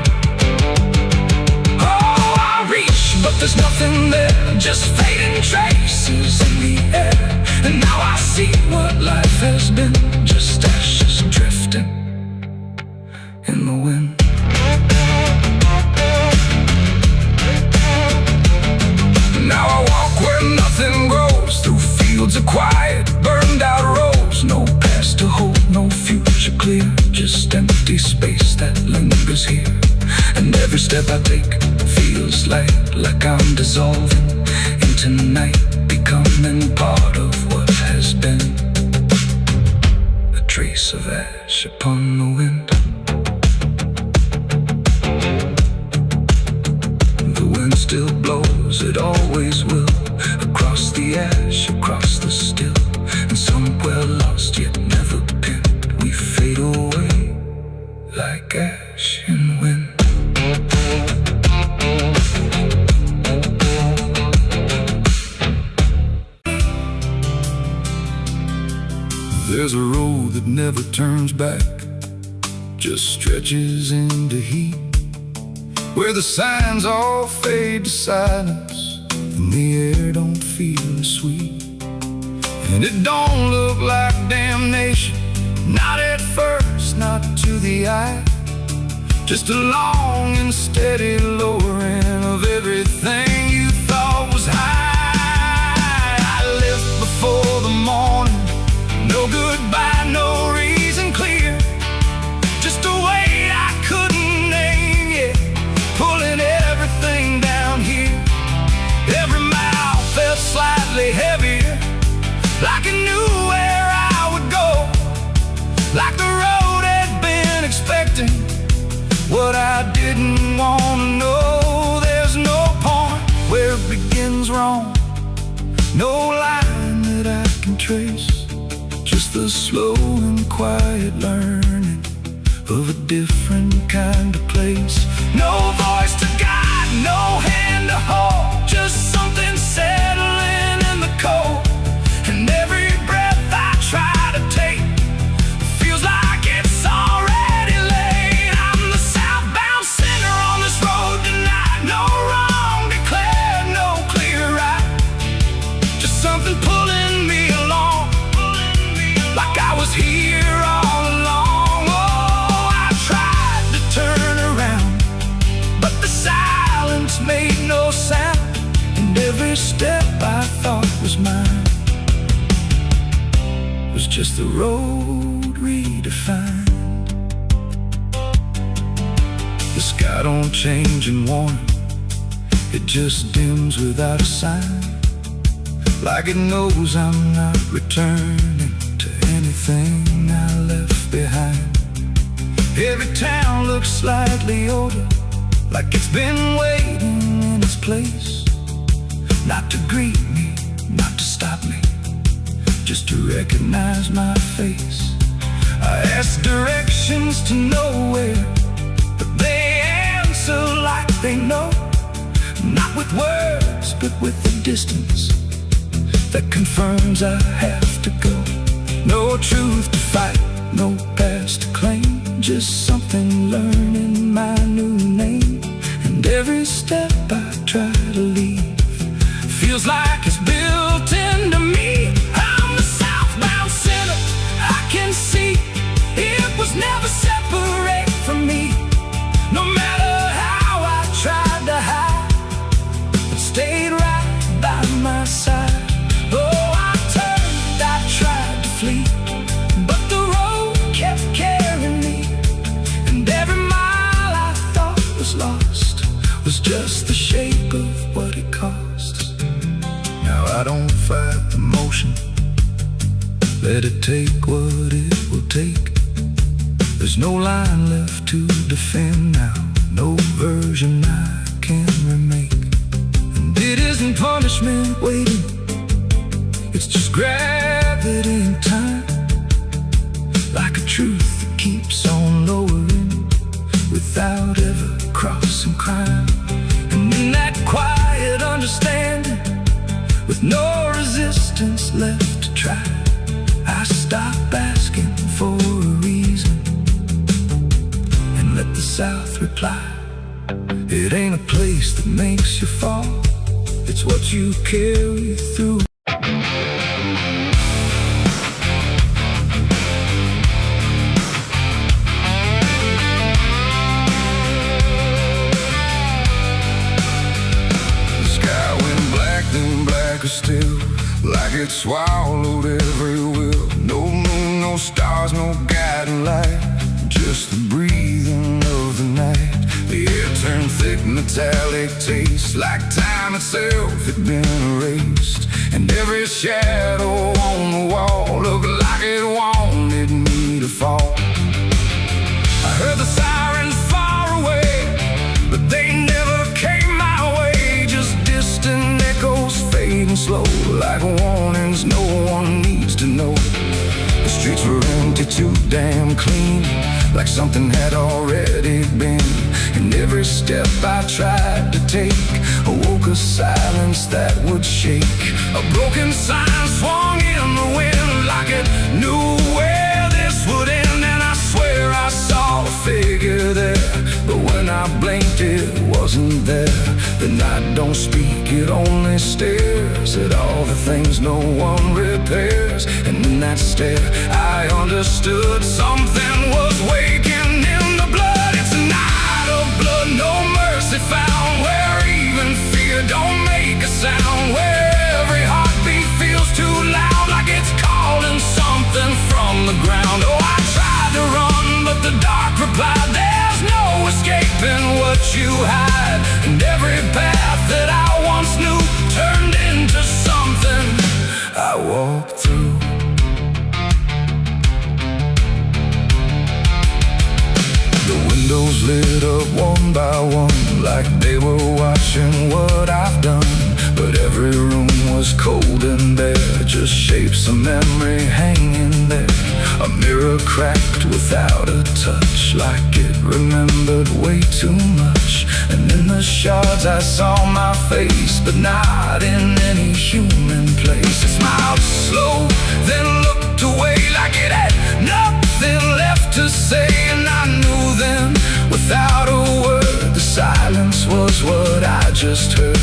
Speaker 1: Oh, I reach, but there's nothing there, just fading traces in the air. And now I see what life has been, just ashes drifting in the wind. Now I walk where nothing grows, through fields of quiet, burned out roads. No past to hold, no future clear, just empty space that lingers here. And every step I take feels like I'm dissolving into night, becoming part of what has been. A trace of ash upon the wind. The wind still blows, it always will, across the ash, across the still. And somewhere lost yet never pinned, we fade away like ash in wind. There's a road that never turns back, just stretches into heat, where the signs all fade to silence and the air don't feel as sweet. And it don't look like damnation, not at first, not to the eye, just a long and steady lowering of everything you thought was high. I left before the morning, no goodbye, no reason clear, just a weight I couldn't name yet, pulling everything down here. Every mile felt slightly heavier, like I knew where I would go, like the road had been expecting what I didn't want to know. There's no point where it begins wrong, no line that I can trace, just the slow and quiet learning of a different kind of place. No voice to guide, no hand to hold, just something settling in the cold. And every breath I try to take feels like it's already late. I'm the southbound sinner on this road tonight, no wrong declared, no clear right, just something pulling me along, like I was here all along. Oh, I tried to turn around, but the silence made no sound, and every step I thought was mine was just the road redefined. The sky don't change in warning, it just dims without a sign, like it knows I'm not returning to anything I left behind. Every town looks slightly older, like it's been waiting in its place, not to greet me, not to stop me, just to recognize my face. I ask directions to nowhere, but they answer like they know, not with words, but with the distance that confirms I have to go. No truth to fight, no past to claim, just something learning my new name. And every step I try to leave feels like it's built into me. I'm the southbound sinner, I can see it was never separate from me. No matter how I tried to hide, it stayed right by my side. Oh, I turned, I tried to flee, but the road kept carrying me. And every mile I thought was lost was just the shape of what it costs. I don't fight the motion, let it take what it will take. There's no line left to defend now, no version I can remake. And it isn't punishment waiting, it's just gravity in time, like a truth that keeps on lowering without ever crossing crime. And in that quiet understanding, with no resistance left to try, I stop asking for a reason and let the South reply. It ain't a place that makes you fall, it's what you carry through. Still, like it swallowed every will. No moon, no stars, no guiding light, just the breathing of the night. The air turned thick, metallic taste, like time itself had been erased. And every shadow on the wall looked like it wanted me to fall. I heard the sirens far away, but they never came my way. Just distant echoes fading slow, like warnings no one needs to know. The streets were empty, too damn clean, like something had already been. And every step I tried to take awoke a silence that would shake. A broken sign swung in the wind, like it knew where this would end. And I swear I saw a figure there, but when I blinked it wasn't there. The night don't speak, it only stares at all the things no one repairs. And in that stare I understood something was waking in the blood. It's a night of blood, no mercy found, where even fear don't make a sound, where every heartbeat feels too loud, like it's calling something from the ground. Oh, I tried to run, but the dark replied, there's no escaping what you hide. And every path that I once knew turned into something I walked through. The windows lit up one by one, like they were watching what I've done. But every room was cold and bare, just shapes of memory hanging there. A mirror cracked without a touch, like it remembered way too much. And in the shards I saw my face, but not in any human place. It smiled slow, then looked away, like it had nothing left to say. And I knew then, without a word, the silence was what I just heard.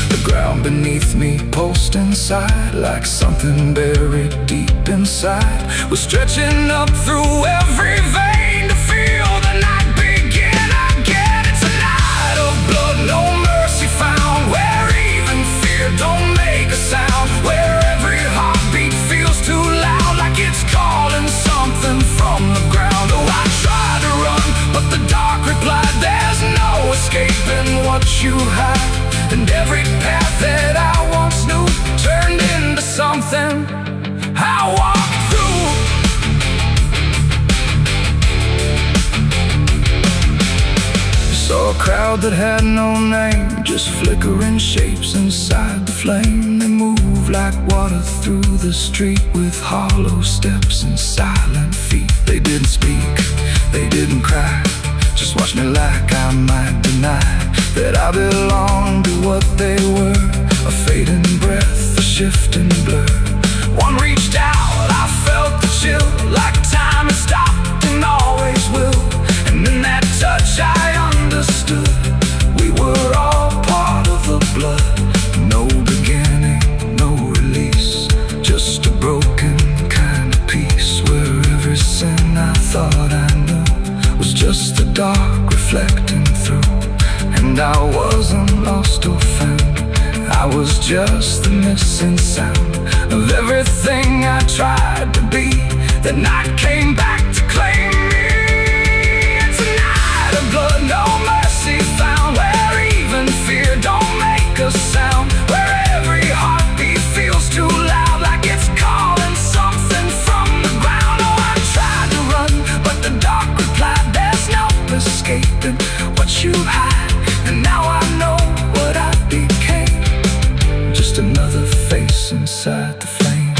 Speaker 1: The ground beneath me pulsed inside, like something buried deep inside was stretching up through every vein to feel the night begin again. It's a night of blood, no mercy found, where even fear don't make a sound, where every heartbeat feels too loud, like it's calling something from the ground. Oh, I tried to run, but the dark replied, there's no escaping what you hide. And every path that I once knew turned into something I walked through. Saw a crowd that had no name, just flickering shapes inside the flame. They moved like water through the street, with hollow steps and silent feet. They didn't speak, they didn't cry, just watched me like I might deny that I belonged to what they were. A fading breath, a shifting blur. One reached out, I felt the chill, like time had stopped and always will. And in that touch I understood, we were all part of the blood. No beginning, no release, just a broken kind of peace, where every sin I thought I knew was just the dark reflecting through. And I wasn't lost or found, I was just the missing sound of everything I tried to be. The night came back to claim me. It's a night of blood, no mercy found, where even fear don't make a sound, where every heartbeat feels escaping what you hide. And now I know what I became, just another face inside the flame.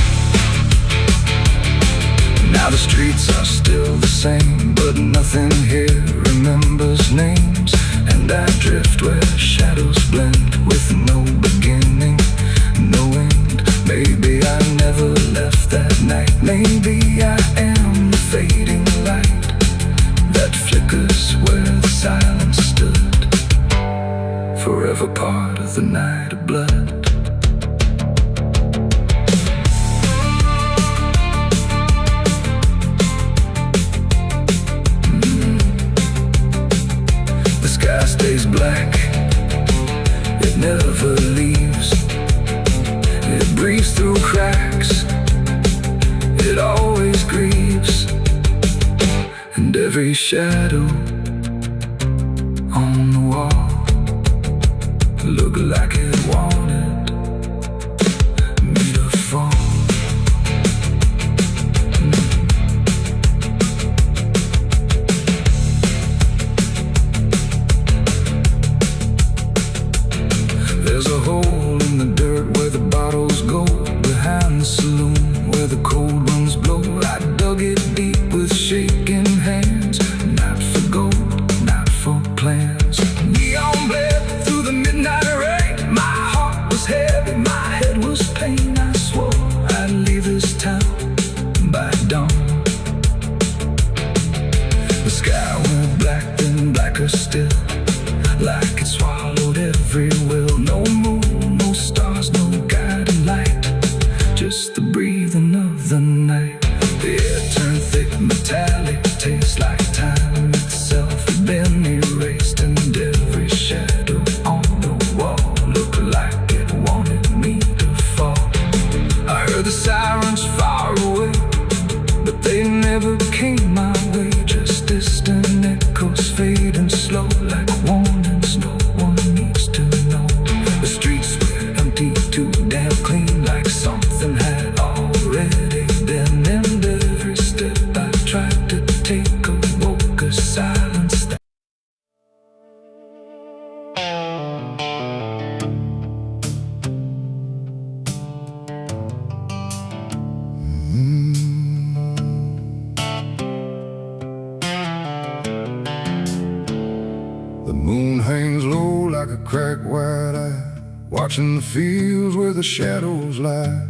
Speaker 1: Now the streets are still the same, but nothing here remembers names. And I drift where shadows blend with no beginning, no end. Maybe I never left that night. Maybe I am the fading light that flickers where the silence stood, forever part of the night of blood. The sky stays black, it never leaves. It breathes through cracks, it always grieves. And every shadow on the wall looked like it wanted me to fall. There's a hole in the dirt where the bottles go, behind the saloon where the cold winds blow. I dug it deep with shaking hands, not for gold, not for plans. Neon bled through the midnight rain. My heart was heavy, my head was pain. I swore I'd leave this town by dawn. The sky went black, then blacker still, like it swallowed every will. No moon, no stars, no guiding light, just the breathing of the night. The air turned thick, metallic, tastes like time itself had been erased. And every shadow on the wall looked like it wanted me to fall. I heard the sirens far away, but they never came my way. Just distant echoes fading slow, like warnings no one needs to know. The streets were empty, too damn clean, like something had already been. And every step I tried to take awoke a silence that the moon hangs low like a cracked white eye, watching the fields where the shadows lie.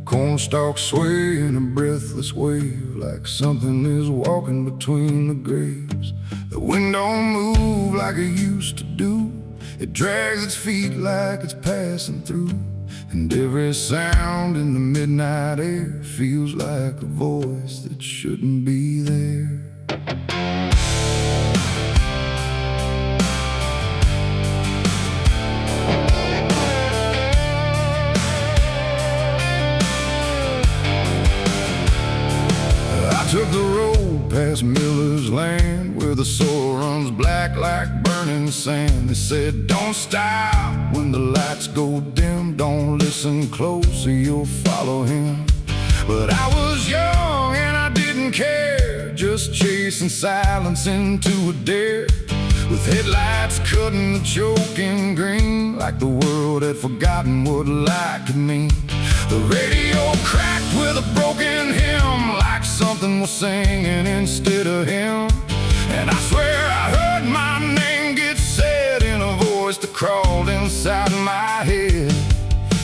Speaker 1: Corn stalks sway in a breathless wave, like something is walking between the graves. The wind don't move like it used to do, it drags its feet like it's passing through. And every sound in the midnight air feels like a voice that shouldn't be there. I took the road past Miller's land, where the soil runs black like burning sand. They said don't stop when the lights go dim, don't listen close or you'll follow him. But I was young and I didn't care, just chasing silence into a dare, with headlights cutting the choking green, like the world had forgotten what light could mean. The radio cracked with a broken hymn, like something was singing instead of him. And I swear I heard my name get said in a voice that crawled inside my head.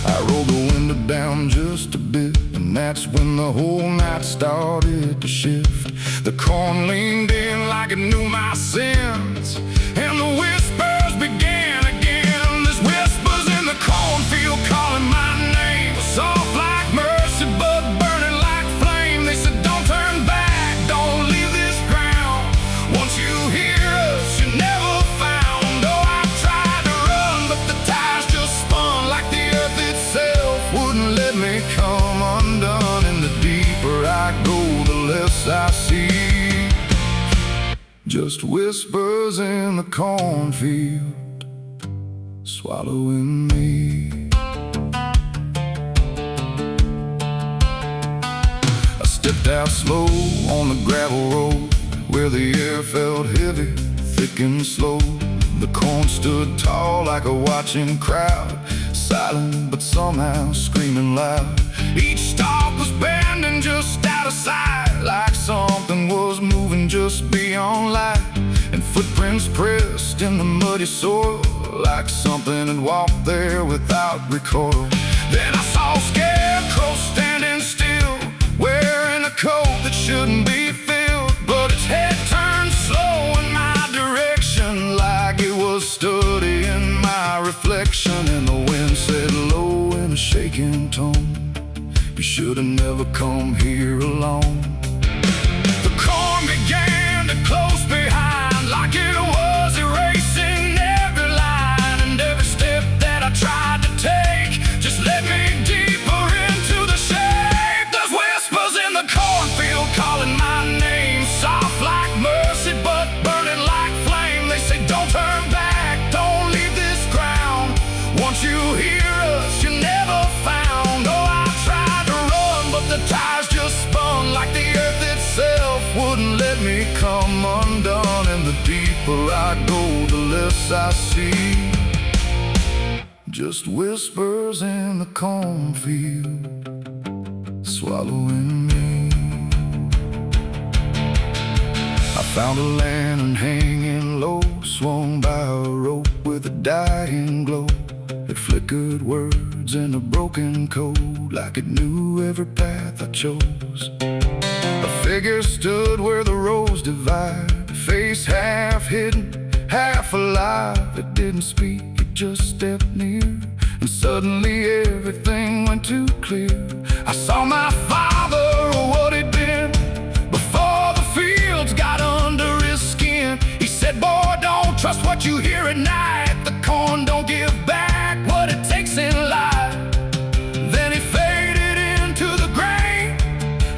Speaker 1: I rolled the window down just a bit, and that's when the whole night started to shift. The corn leaned in like it knew my sins, and the whispers began again. There's whispers in the cornfield calling my name, soft like mercy but burning like flame. They said don't turn back, don't leave this ground. Once you hear us, you're never found. Oh, I tried to run, but the tires just spun, like the earth itself wouldn't let me come undone. And the deeper I go, the less I see, just whispers in the cornfield swallowing me. Stepped out slow on the gravel road, where the air felt heavy, thick and slow. The corn stood tall like a watching crowd, silent but somehow screaming loud. Each stalk was bending just out of sight, like something was moving just beyond light. And footprints pressed in the muddy soil, like something had walked there without recoil. Then I saw a scarecrow standing still, wearing a coat that shouldn't be filled, but its head turned slow in my direction, like it was studying my reflection. And the wind said low in a shaking tone, "You should have never come here alone." The corn began to close behind, like it was erasing every line. And every step that I tried to take just led me deeper into the shade. There's whispers in the cornfield calling my name, soft like mercy but burning like flame. They say don't turn back, don't leave this ground. Once you hear us, you're never found. Oh, I tried to run, but the tires just spun, like the earth itself wouldn't let me come undone. And the deeper I go, the less I see, just whispers in the cornfield, swallowing me. I found a lantern hanging low, swung by a rope with a dying glow. It flickered words in a broken code, like it knew every path I chose. A figure stood where the roads divide, face half hidden, half alive. It didn't speak, it just stepped near, and suddenly everything went too clear. I saw my father, or what he'd been, before the fields got under his skin. He said, "Boy, don't trust what you hear at night. The corn don't give back what it takes in life." Then he faded into the grain,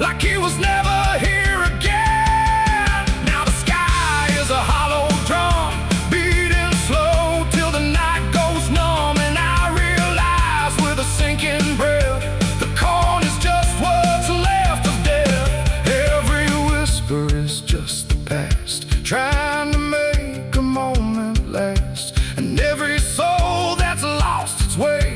Speaker 1: like he was never here again. Now the sky is a hollow drum, beating slow till the night goes numb. And I realize with a sinking breath, the corn is just what's left of death. Every whisper is just the past, trying to make a moment last. And every soul that's lost its way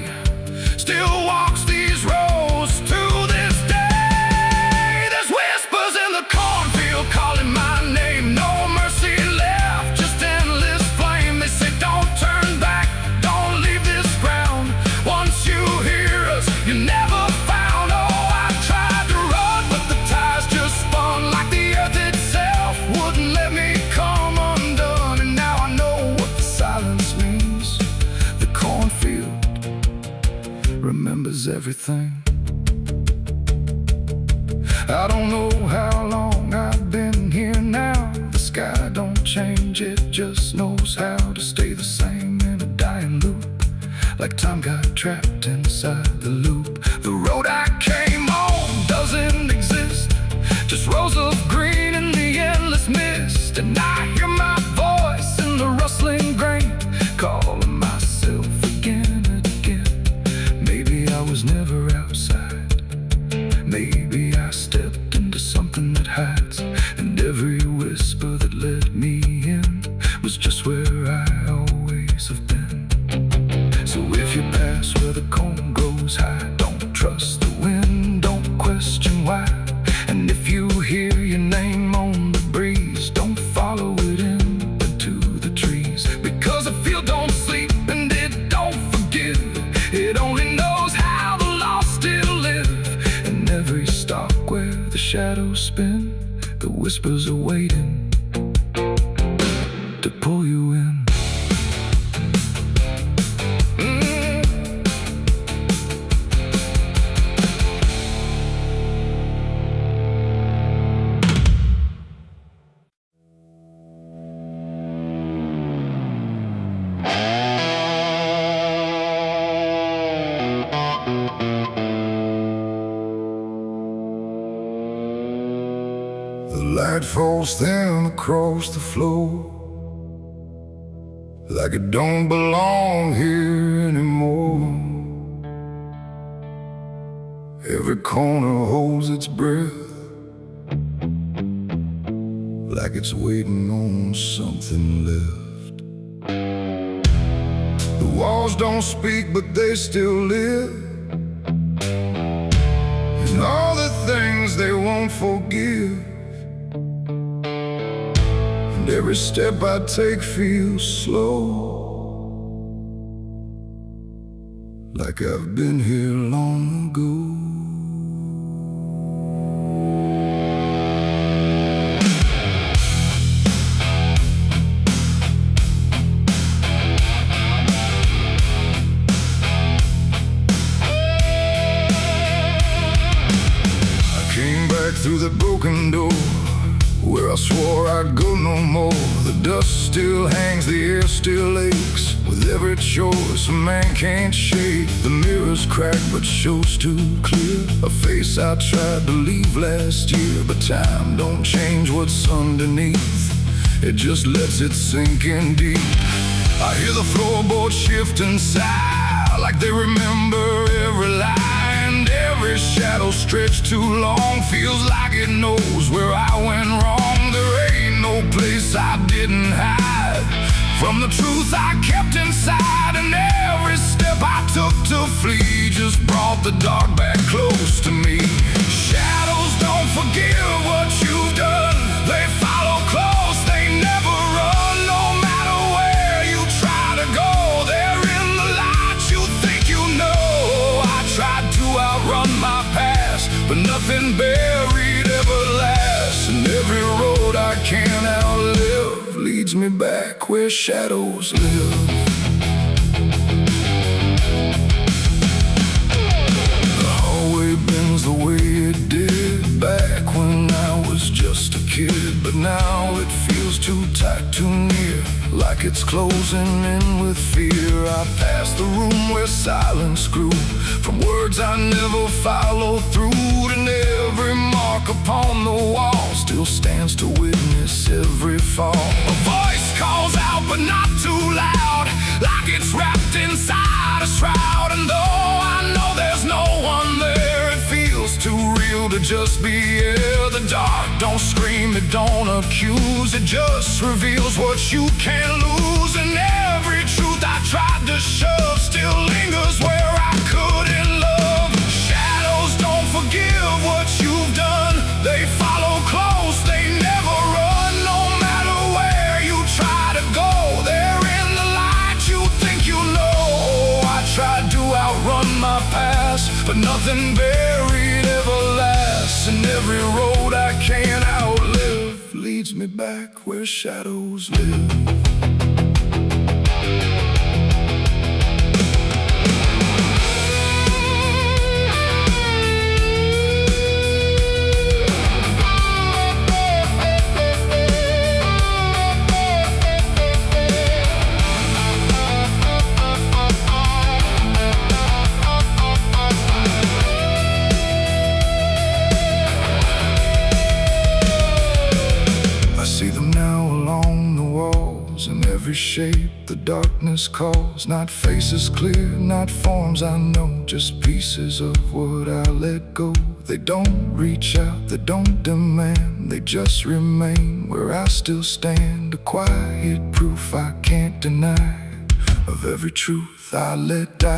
Speaker 1: still walks these roads to this day. There's whispers in the cornfield calling my name, no mercy left, just endless flame. They say don't turn back, don't leave this ground. Once you hear us, you're never found. Oh, I tried to run, but the tires just spun, like the earth itself wouldn't let me come undone. And now I know what the silence means. The cornfield remembers everything. I don't know how long I've been here now. The sky don't change, it just knows how to stay the same in a dying loop, like time got trapped inside the loop. The road I came on doesn't exist, just rows of green in the endless mist. And I hear my voice in the rustling grain, calling myself again and again. Maybe I was never outside, maybe I stepped into something that hides. And every whisper that let me in was just where I always have been. So if you pass where the corn grows high, don't trust the wind, don't question why. And if you hear your name on the breeze, don't follow it into the trees. Because the field don't sleep and it don't forgive, it only knows how the lost still live. And every stalk where the shadows spin, the whispers are waiting to pull you in. The light falls thin across the floor, like it don't belong here anymore. Every corner holds its breath, like it's waiting on something left. The walls don't speak, but they still live, and all the things they won't forgive. And every step I take feels slow, like I've been here long ago. Through the broken door, where I swore I'd go no more. The dust still hangs, the air still aches. With every choice a man can't shake. The mirror's cracked but shows too clear a face I tried to leave last year. But time don't change what's underneath, it just lets it sink in deep. I hear the floorboards shift and sigh, like they remember every lie. Every shadow stretched too long feels like it knows where I went wrong. There ain't no place I didn't hide from the truth I kept inside. And every step I took to flee just brought the dark back close to me. Shadows don't forgive what you've done, they follow close, they never run. No matter where you try to go, they're in the light you think you know. I tried to outrun my past, but nothing buried ever lasts. And every road I can't outlive leads me back where shadows live. The hallway bends the way it did back when I was just a kid. But now it feels too tight, too near, like it's closing in with fear. I pass the room where silence grew, from words I never followed through. And every mark upon the wall still stands to witness every fall. A voice calls out but not too loud, like it's wrapped inside a shroud. And though I know there's no one there, it feels too real to just be here. The dark don't scream, it don't accuse, it just reveals what you can't lose. And every truth I tried to shove still lingers where I couldn't love. Shadows don't forgive what you've done, they follow close, they never run. No matter where you try to go, they're in the light you think you know. I tried to outrun my past, but nothing buried ever lasts. And every road I can't outlive leads me back where shadows live. Every shape the darkness calls, not faces clear, not forms I know, just pieces of what I let go. They don't reach out, they don't demand, they just remain where I still stand. A quiet proof I can't deny of every truth I let die.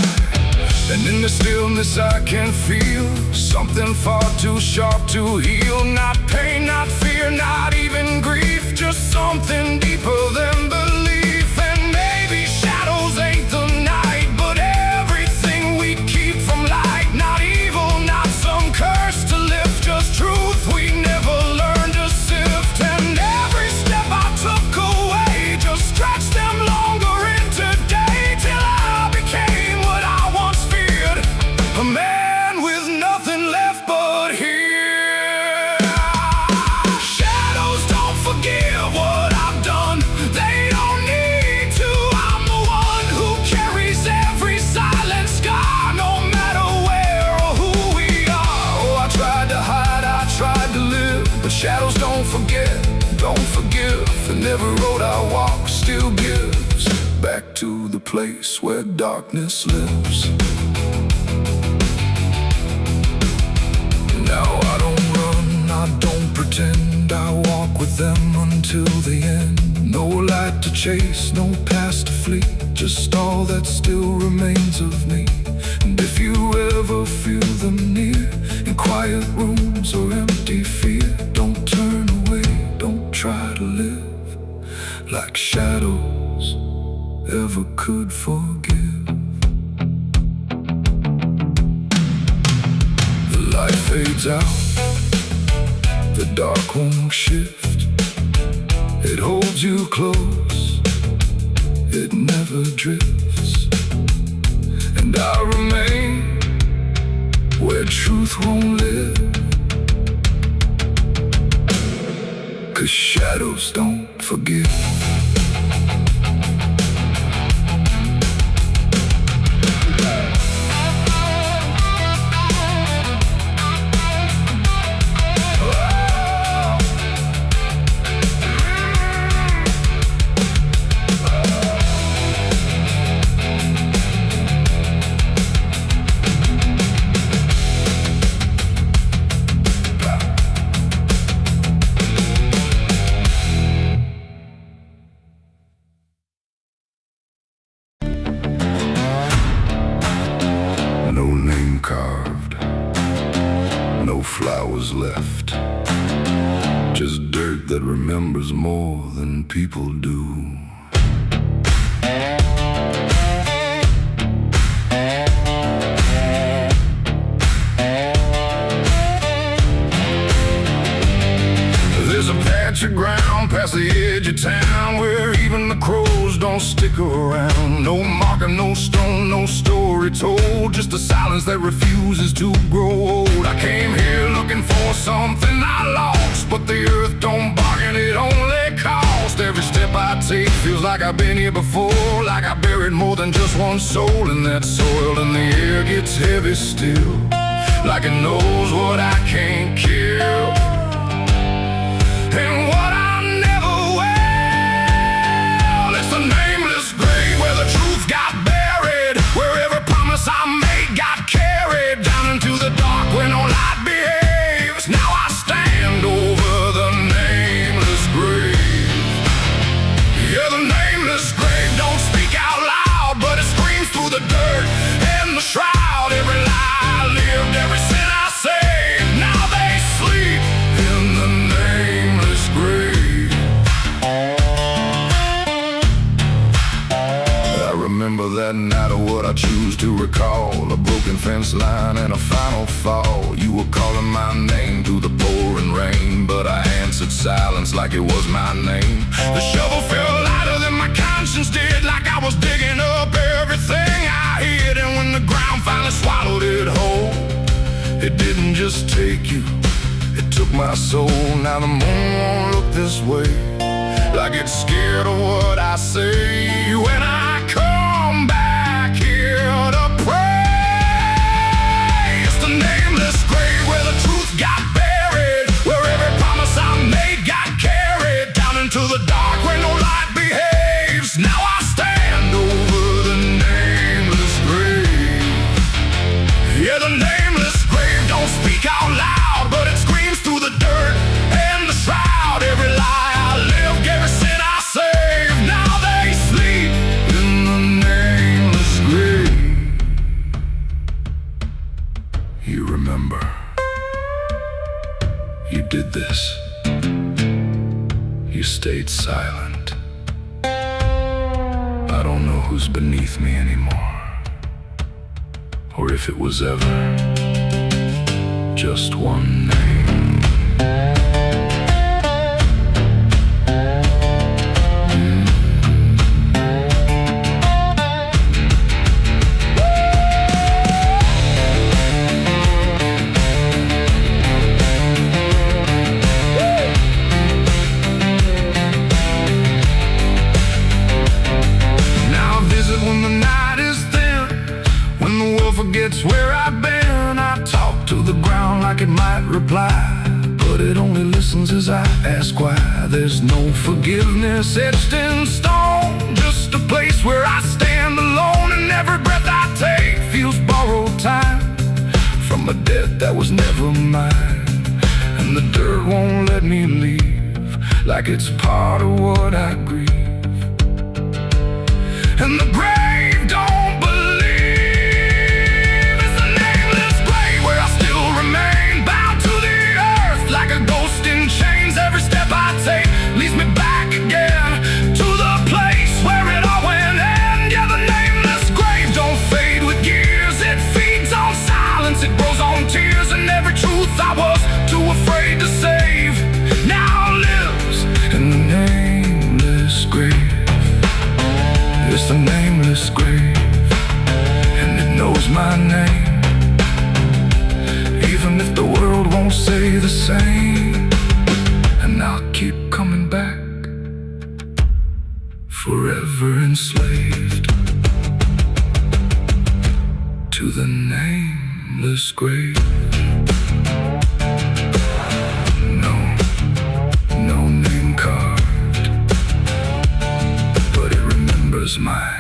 Speaker 1: And in the stillness I can feel something far too sharp to heal. Not pain, not fear, not even grief, just something deeper than belief. And maybe shadows ain't the night, but everything we keep from light. Not evil, not some curse to lift, just truth we never learned to sift. And every step I took away just stretched them longer into day, till I became what I once feared, a man with nothing left but here. Shadows don't forgive what I've done, they don't need to. I'm the one who carries every silent scar, no matter where or who we are. Oh, I tried to hide, I tried to live, but shadows don't forget, don't forgive. And every road I walk still gives back to the place where darkness lives. Now I don't run, I don't pretend, I walk with them till the end. No light to chase, no past to flee, just all that still remains of me. And if you ever feel them near, in quiet rooms or empty fear, don't turn away, don't try to live like shadows ever could forgive. The light fades out, the dark won't shift. It holds you close, it never drifts. And I remain where truth won't live, 'cause shadows don't forgive. No name carved, no flowers left, just dirt that remembers more than people do. There's a patch of ground past the edge of town where even the crows don't stick around. No marker, no stone, no story told, just a silence that refuses to grow old. I came here looking for something I lost, but the earth don't bargain, it only costs. Every step I take feels like I've been here before, like I buried more than just one soul in that soil. And the air gets heavy still, like it knows what I can't kill, and what I never will. It's the nameless grave where the truth got buried, where every promise I made got carried down into the dark where no light behaves. Now I stand over the nameless grave. Yeah, the nameless grave don't speak out loud, but it screams through the dirt and the shroud. Every lie I lived, every sin I saved, now they sleep in the nameless grave. I remember that night of what I choose to recall, a broken fence line and a final fall. You were calling my name through the pouring rain, but I answered silence like it was my name. The shovel felt lighter than my conscience did, like I was digging up everything I hid. And when the ground finally swallowed it whole, it didn't just take you, it took my soul. Now the moon won't look this way, like it's scared of what I say. When I come back here to pray, it's the nameless grave where the truth got buried, where every promise I made got carried down into the dark where no light behaves. Now I stand over the nameless grave. Yeah, the nameless grave don't speak out loud, but it screams through the dirt and the shroud. Every lie I lived, every sin I saved, now they sleep in the nameless grave. You remember, you did this, you stayed silent. I don't know who's beneath me anymore, or if it was ever just one name. Now I visit when the night is thin, when the world forgets where I've been. I talk to the ground like it might reply, but it only listens as I ask why. There's no forgiveness etched in stone, just a place where I stand alone, and every breath I take feels borrowed time from a debt that was never mine. And the dirt won't let me leave, like it's part of what I grieve. And the grave don't believe it's a nameless grave where I still remain bound to the earth like a ghost in chains. Every step I take leads me back again to the place where it all went end. Yeah, the nameless grave don't fade with years. It feeds on silence, it grows on tears, and every truth I was too afraid to save now lives in the nameless grave. It's the nameless grave, and it knows my name, even if the world won't say the same. And I'll keep coming back, forever enslaved to the nameless grave. No name carved, but it remembers mine.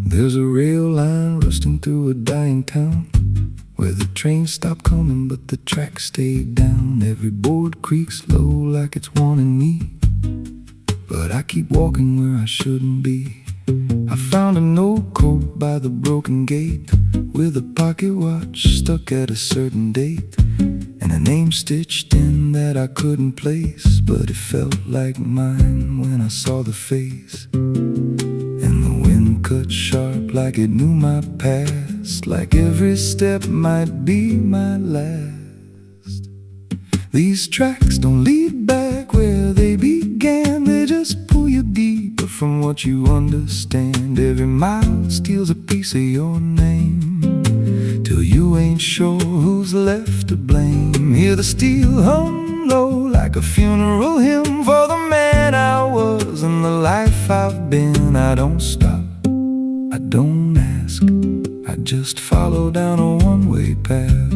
Speaker 1: There's a rail line rusting through a dying town, where the trains stop coming but the tracks stay down. Every board creaks low like it's warning me, but I keep walking where I shouldn't be. I found an old coat by the broken gate, with a pocket watch stuck at a certain date, and a name stitched in that I couldn't place, but it felt like mine when I saw the face. And the wind cut sharp like it knew my past, like every step might be my last. These tracks don't lead back where they began, they just pull you deeper from what you understand. Every mile steals a piece of your name, till you ain't sure who's left to blame. Hear the steel hum low like a funeral hymn for the man I was and the life I've been. I don't stop, I don't ask, I just follow down a one-way path.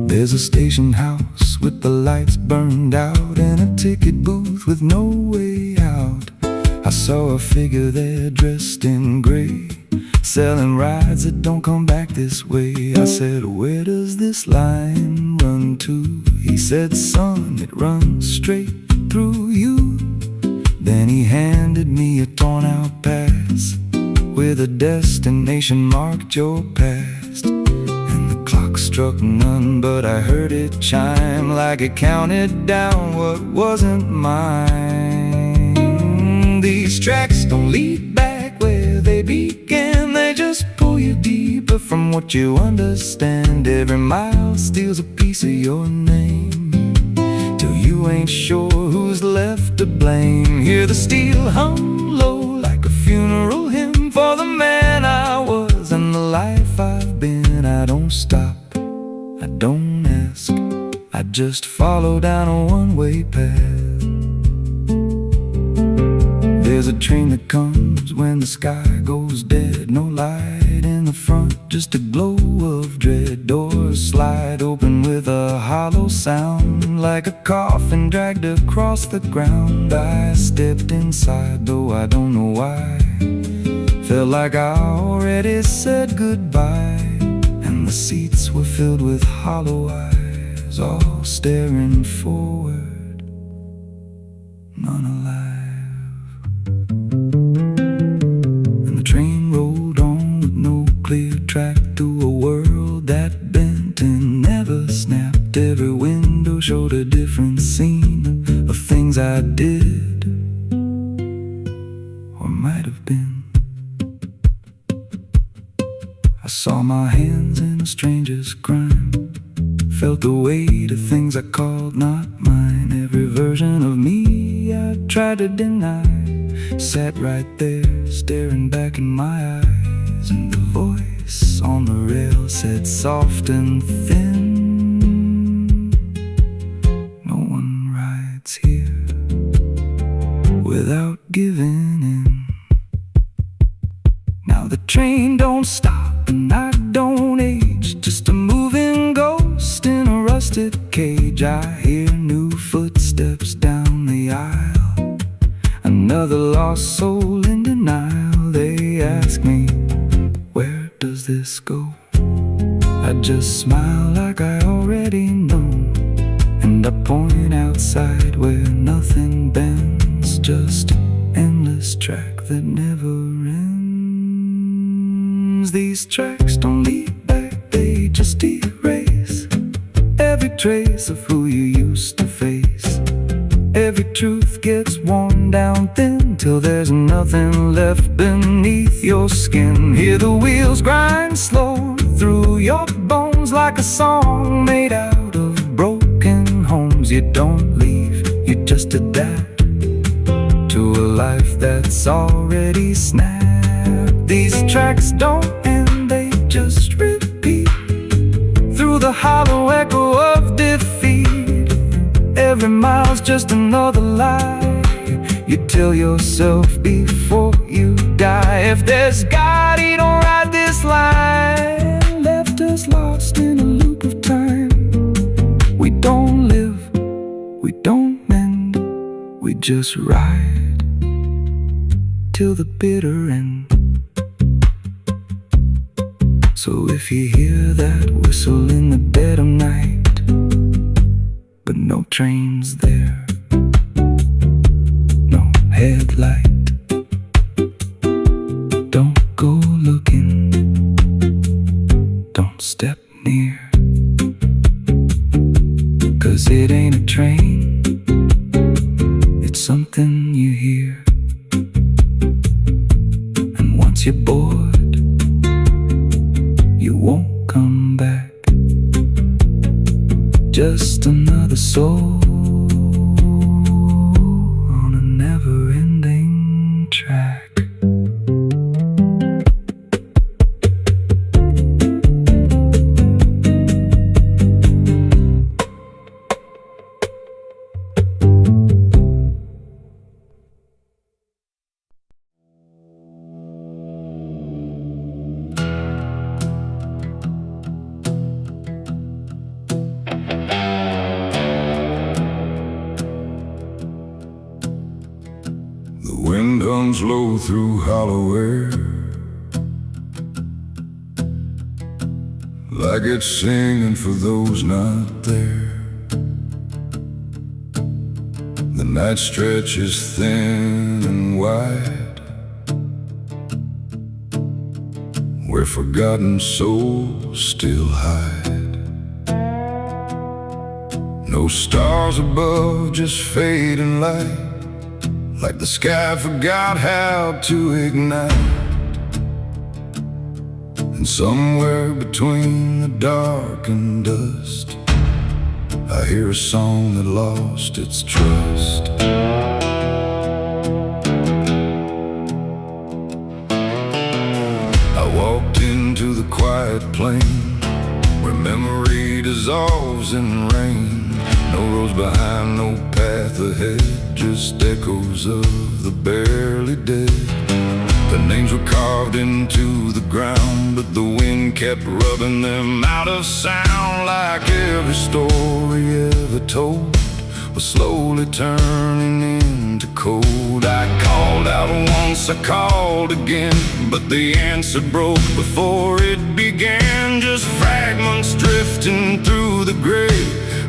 Speaker 1: There's a station house with the lights burned out, and a ticket booth with no way out. I saw a figure there dressed in gray, selling rides that don't come back this way. I said, where does this line run to? He said, son, it runs straight through you. Then he handed me a torn out pass with a destination marked your past. And the clock struck none, but I heard it chime like it counted down what wasn't mine. These tracks don't lead back where they began, they just pull you deeper from what you understand. Every mile steals a piece of your name, till you ain't sure who's left to blame. Hear the steel hum low like a funeral hymn for the man I was and the life I've been. I don't stop, I don't ask, I just follow down a one-way path. There's a train that comes when the sky goes dead, no light in the front, just a glow of dread. Doors slide open with a hollow sound, like a coffin dragged across the ground. I stepped inside, though I don't know why. Felt like I already said goodbye, and the seats were filled with hollow eyes, all staring forward, none alive. And the train rolled on with no clear track through a world that bent and never snapped. Every window showed a different scene of things I did or might have been. I saw my hands in a stranger's crime, felt the weight of things I called not mine. Every version of me I tried to deny sat right there, staring back in my eyes. And the voice on the rail said soft and thin, no one rides here without giving in. train don't stop and I don't age, just a moving ghost in a rusted cage. I hear new footsteps down the aisle, another lost soul in denial. They ask me, where does this go? I just smile like I already know, and I point outside where nothing bends, just an endless track that never ends. These tracks don't lead back, they just erase every trace of who you used to face. Every truth gets worn down thin till there's nothing left beneath your skin. Hear the wheels grind slow through your bones like a song made out of broken homes. You don't leave, you just adapt to a life that's already snapped. These tracks don't end, they just repeat through the hollow echo of defeat. Every mile's just another lie you tell yourself before you die. If there's God, he don't write this line, left us lost in a loop of time. We don't live, we don't mend, we just ride till the bitter end. So if you hear that whistle in the dead of night, but no train's there, no headlight, don't go looking, don't step near, 'cause it ain't a train, it's something you hear. And once you're bored, you won't come back. Just another soul on a never-ending track. The wind hums low through hollow air, like it's singing for those not there. The night stretches thin and wide, where forgotten souls still hide. No stars above, just fading light, like the sky forgot how to ignite. And somewhere between the dark and dust, I hear a song that lost its trust. I walked into the quiet plain, where memory dissolves in rain. No roads behind, no path ahead, just echoes of the barely dead. The names were carved into the ground, but the wind kept rubbing them out of sound. Like every story ever told was slowly turning into cold. I called out once, I called again, but the answer broke before it began. Just fragments drifting through the gray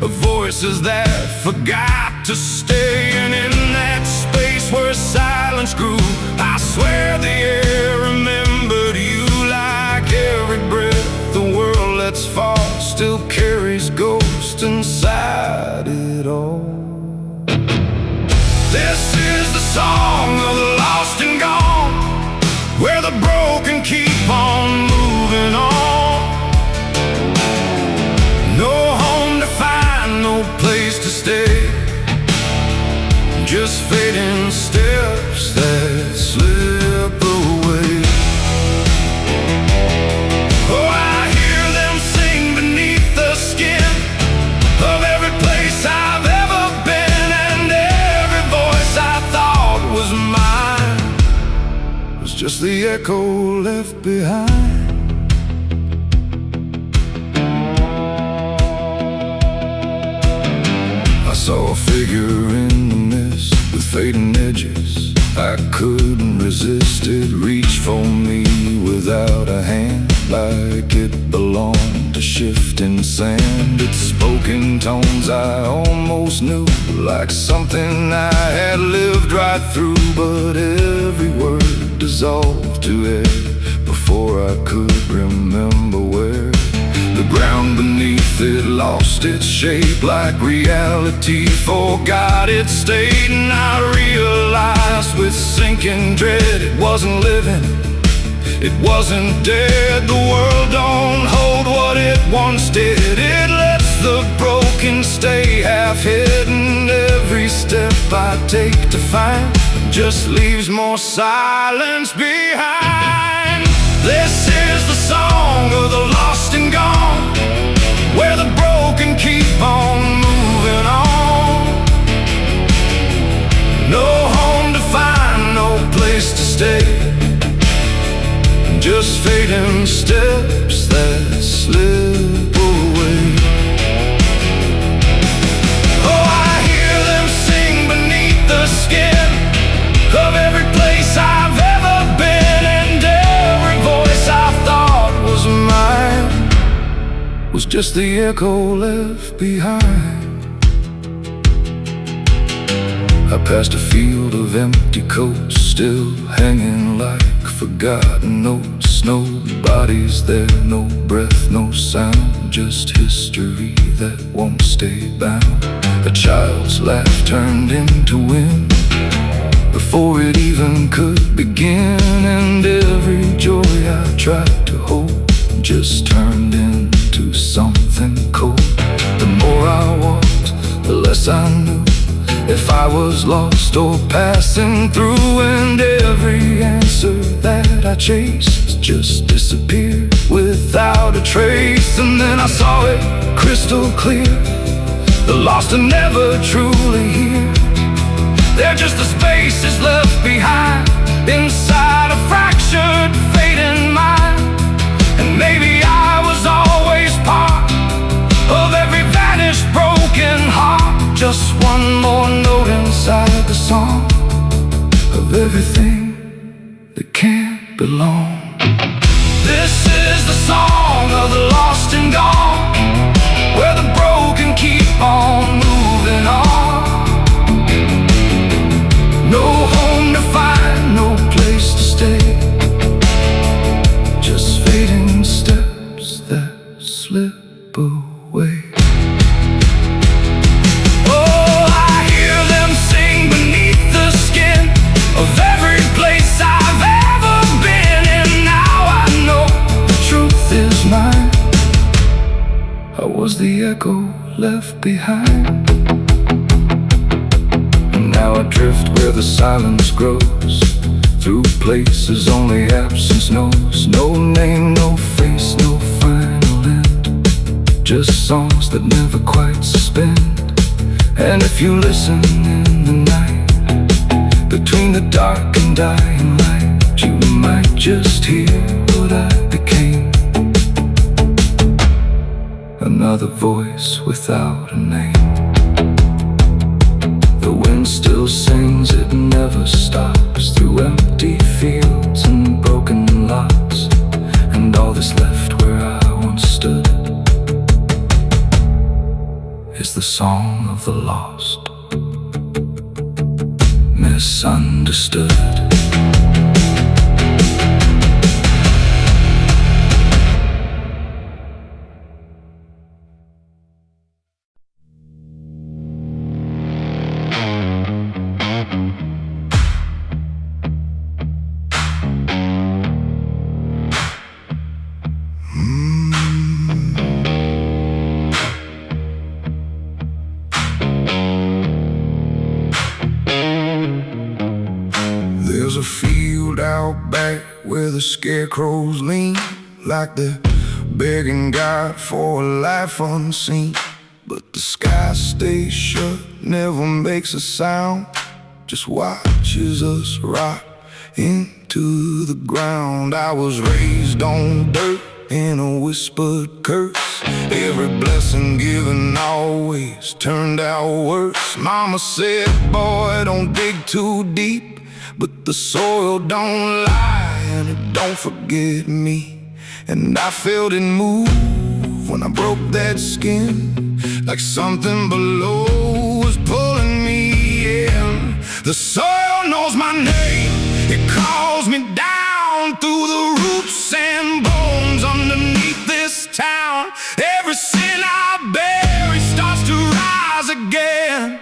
Speaker 1: of voices that forgot to stay. And in that space where silence grew, I swear the air remembered you. Like every breath the world lets fall still carries ghosts inside it all. This is the song of the lost and gone, where the broken keep on moving on. No home to find, no place to stay, just fading steps that slip away. Oh, I hear them sing beneath the skin of every place I've ever been, and every voice I thought was mine was just the echo left behind. I saw a figure in the mist with fading edges. I couldn't resist it, reach for me without a hand, like it belonged to shifting sand. It spoke in tones I almost knew, like something I had lived right through. But every word dissolved to air before I could remember where. The ground beneath it lost its shape, like reality forgot its state. And I realized with sinking dread, it wasn't living, it wasn't dead. The world don't hold what it once did. It lets the broken stay half hidden. Every step I take to find just leaves more silence behind. This is the song of the lost and gone, where the broken keep on moving on. No home to find, no place to stay, just fading steps that slip away. Oh, I hear them sing beneath the skin of every place I've ever been, and every voice I thought was mine was just the echo left behind. I passed a field of empty coats, still hanging like forgotten notes. Nobody's there, no breath, no sound, just history that won't stay bound. A child's laugh turned into wind before it even could begin, and every joy I tried to hold just turned into something cold. The more I walked, the less I knew if I was lost or passing through, and every answer that I chased just disappeared without a trace. And then I saw it crystal clear, the lost are never truly here. They're just the spaces left behind inside a fractured, fading mind. And maybe I was always part of every vanished, broken heart, just one more note inside the song of everything that can't belong. This is the song of the lost and gone, where the broken keep on moving on. No home to find, no place to stay, just fading steps that slip away. Oh, I hear them sing beneath the skin of every place I've ever been, and now I know the truth is mine. I was the echo left behind. Now I drift where the silence grows, through places only absence knows. No name, no face, no final end, just songs that never quite suspend. And if you listen in the night, between the dark and dying light, you might just hear what I became, another voice without a name. The wind still sings, it never stops, through empty fields and broken lots, and all that's left where I once stood is the song of the lost, misunderstood. There's a field out back where the scarecrows lean, like they're begging God for a life unseen. But the sky stays shut, never makes a sound, just watches us rot into the ground. I was raised on dirt in a whispered curse. Every blessing given always turned out worse. Mama said, boy, don't dig too deep, but the soil don't lie and it don't forget me. And I felt it move when I broke that skin, like something below was pulling me in. The soil knows my name, it calls me down through the roots and bones underneath this town. Every sin I bury starts to rise again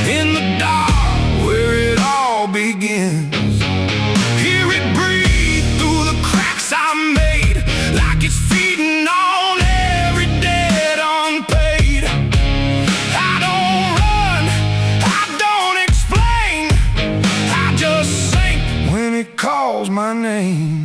Speaker 1: in the dark where it all begins. Hear it breathe through the cracks I made, like it's feeding on every debt unpaid. I don't run, I don't explain, I just sink when it calls my name.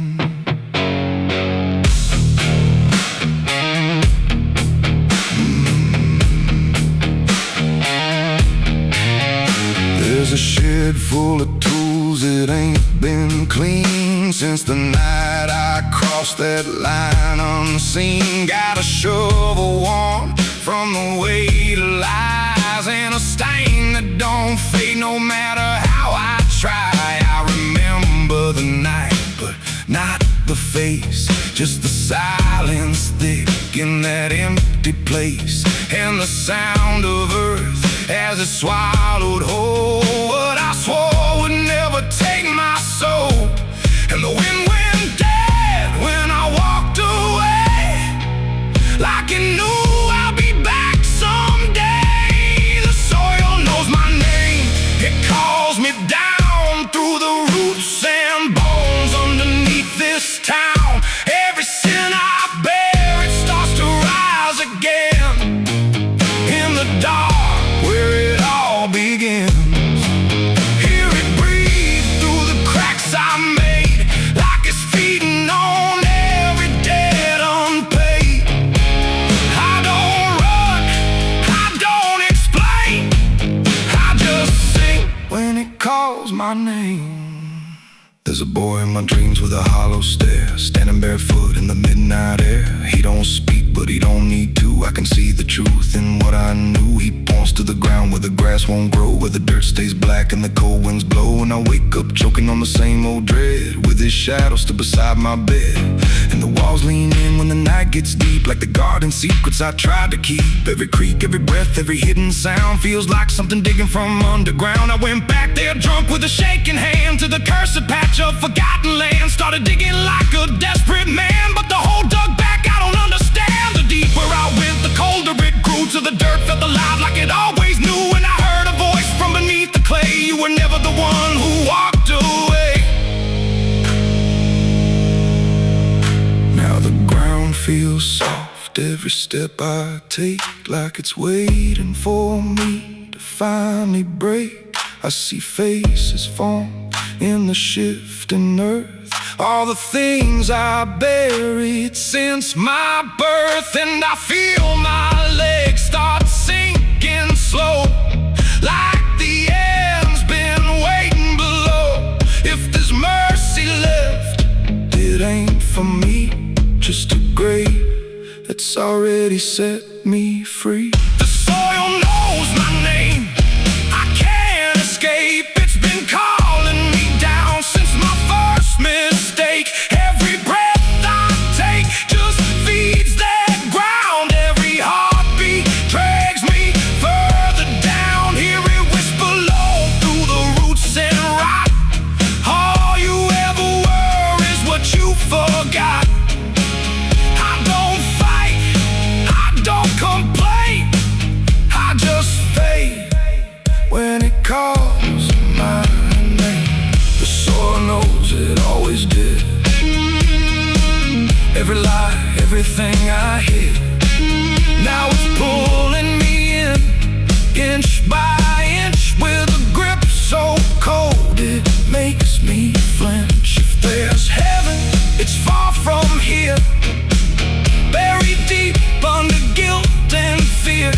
Speaker 1: There's a shed full of tools, it ain't been clean since the night I crossed that line unseen. Got a shovel worn from the weight of lies, and a stain that don't fade no matter how I try. I remember the night, but not the face, just the silence thick in that empty place, and the sound of earth as it swallowed whole what I swore would never take my soul. And the wind went dead when I walked away, like it knew I'll be back someday. The soil knows my name, it calls me down through the roots and bones underneath this town. Every sin I bear, it starts to rise again in the dark where it all begins. Hear it breathe through the cracks I made, like it's feeding on every debt unpaid. I don't run, I don't explain, I just sing when it calls my name. There's a boy in my dreams with a hollow stare, standing barefoot in the midnight air. He don't speak, but he don't need to. I can see the truth in what I knew. He points to the ground where the grass won't grow, where the dirt stays black and the cold winds blow. And I wake up choking on the same old dread, with his shadow still beside my bed. And the walls lean in when the night gets deep, like the garden secrets I tried to keep. Every creak, every breath, every hidden sound feels like something digging from underground. I went back there drunk with a shaking hand to the cursed patch of forgotten land. Started digging like a desperate man, but the hole dug back, I don't understand. The deeper I went, the colder it grew, till the dirt felt alive like it always knew. And I heard a voice from beneath the clay, you were never the one who walked away. Now the ground feels soft, every step I take, like it's waiting for me to finally break. I see faces form in the shifting earth, all the things I buried since my birth. And I feel my legs start sinking slow, like the end's been waiting below. If there's mercy left, it ain't for me, just a grave that's already set me free. The soil knows my name, I can't escape. It's been calling me down since my first mistake. Every breath I take just feeds that ground. Every heartbeat drags me further down. Hear it whisper low through the roots and rot. All you ever were is what you forgot. I don't fight, I don't complain, I just fade when it calls my name. The soil knows it always did. Every lie, everything I hid, now it's pulling me in, inch by inch, with a grip so cold it makes me flinch. If there's heaven, it's far from here, buried deep under guilt and fear.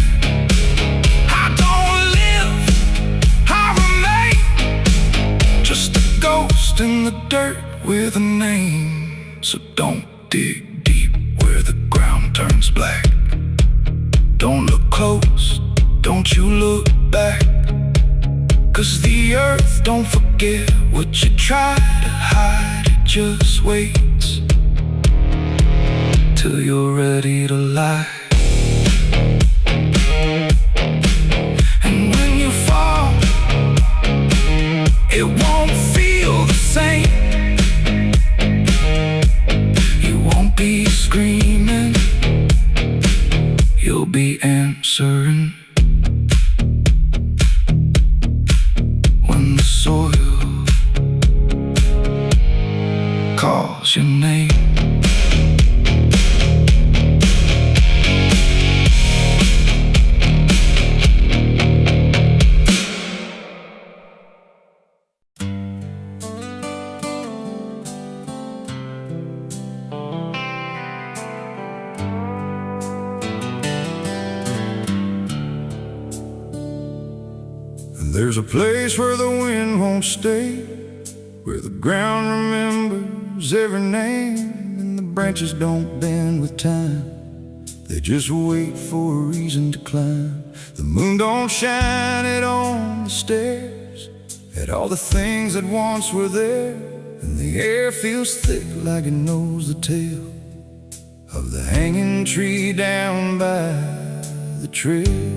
Speaker 1: I don't live, I remain, just a ghost in So don't dig deep where the ground turns black. Don't look close, don't you look back. 'Cause the earth don't forget what you try to hide. It just waits till you're ready to lie. And when you fall, it won't feel the same. You won't be screaming, you'll be answering. When the soil calls your name. There's a place where the wind won't stay, where the ground remembers every name, and the branches don't bend with time. They just wait for a reason to climb. The moon don't shine it on the stairs, at all the things that once were there, and the air feels thick like it knows the tale of the hanging tree down by the trail.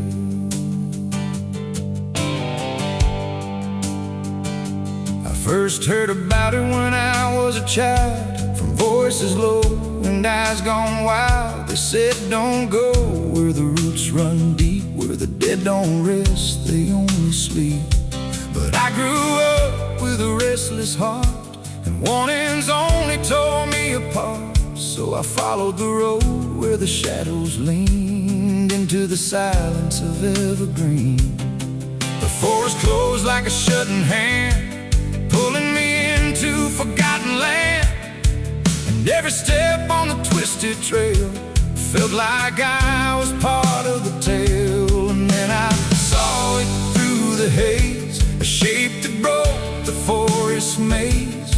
Speaker 1: First heard about it when I was a child, from voices low and eyes gone wild. They said don't go where the roots run deep, where the dead don't rest, they only sleep. But I grew up with a restless heart, and warnings only tore me apart. So I followed the road where the shadows leaned into the silence of evergreen. The forest closed like a shutting hand, pulling me into forgotten land. And every step on the twisted trail felt like I was part of the tale. And then I saw it through the haze, a shape that broke the forest maze,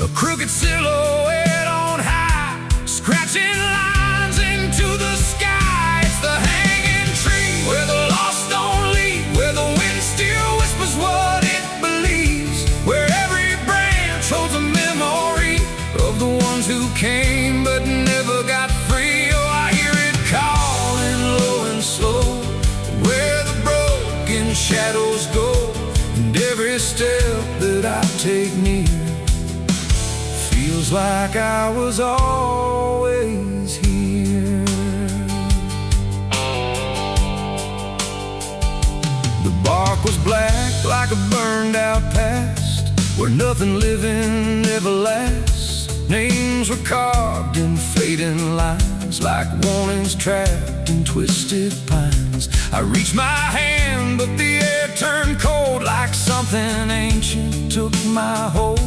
Speaker 1: a crooked silhouette on high, scratching lines into the sky. It's the hanging tree where the lost don't leave, where the wind still whispers what it believes, where every branch holds a memory of the ones who came but never got free. Oh, I hear it calling low and slow, where the broken shadows go, and every step that I take near feels like I was always here. The bark was black like a burned out past, where nothing living ever lasts. Names were carved in fading lines, like warnings trapped in twisted pines. I reached my hand, but the air turned cold, like something ancient took my hold.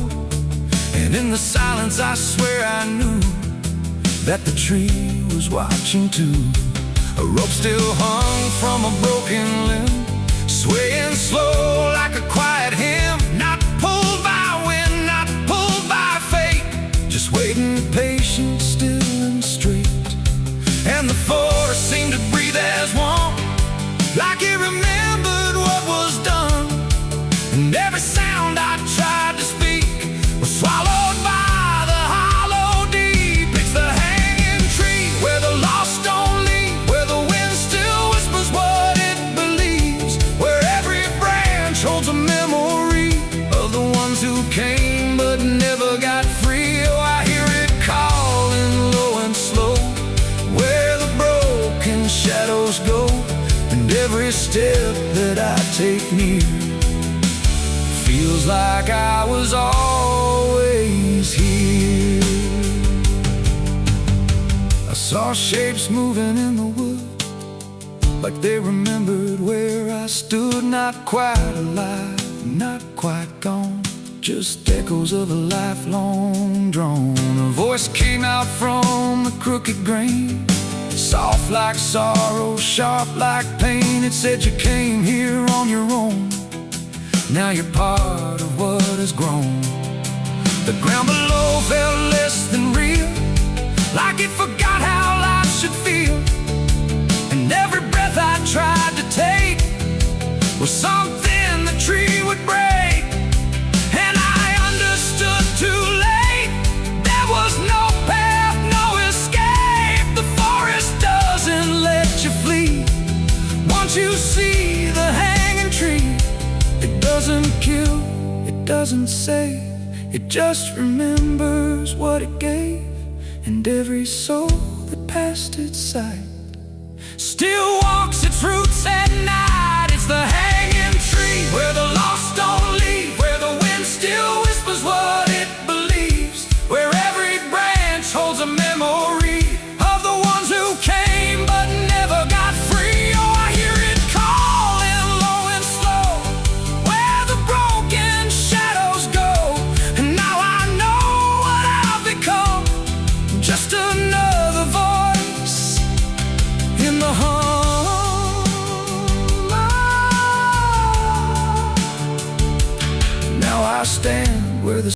Speaker 1: And in the silence I swear I knew that the tree was watching too. A rope still hung from a broken limb, swaying slow like a quiet hymn, not pulled by wind, not pulled by fate, just waiting patient, still and straight. And the forest seemed to breathe as one, like it remembered what was done. And every sound I tried to speak was swallowed by the hollow deep. It's the hanging tree where the lost don't leave, where the wind still whispers what it believes, where every branch holds a memory of the ones who came but never got free. Oh, I hear it calling low and slow, where the broken shadows go, and every step that I take near feels like I was always here. I saw shapes moving in the wood, like they remembered where I stood. Not quite alive, not quite gone, just echoes of a lifelong drone. A voice came out from the crooked grain, soft like sorrow, sharp like pain. It said you came here on your own, now you're part of what has grown. The ground below felt less than real, like it forgot how life should feel. And every breath I tried to take was something the tree would break. And I understood too late, there was no path, no escape. The forest doesn't let you flee. Once you see the hanging tree, it doesn't kill, it doesn't save, it just remembers what it gave. And every soul that passed its sight still walks its routes at night. It's the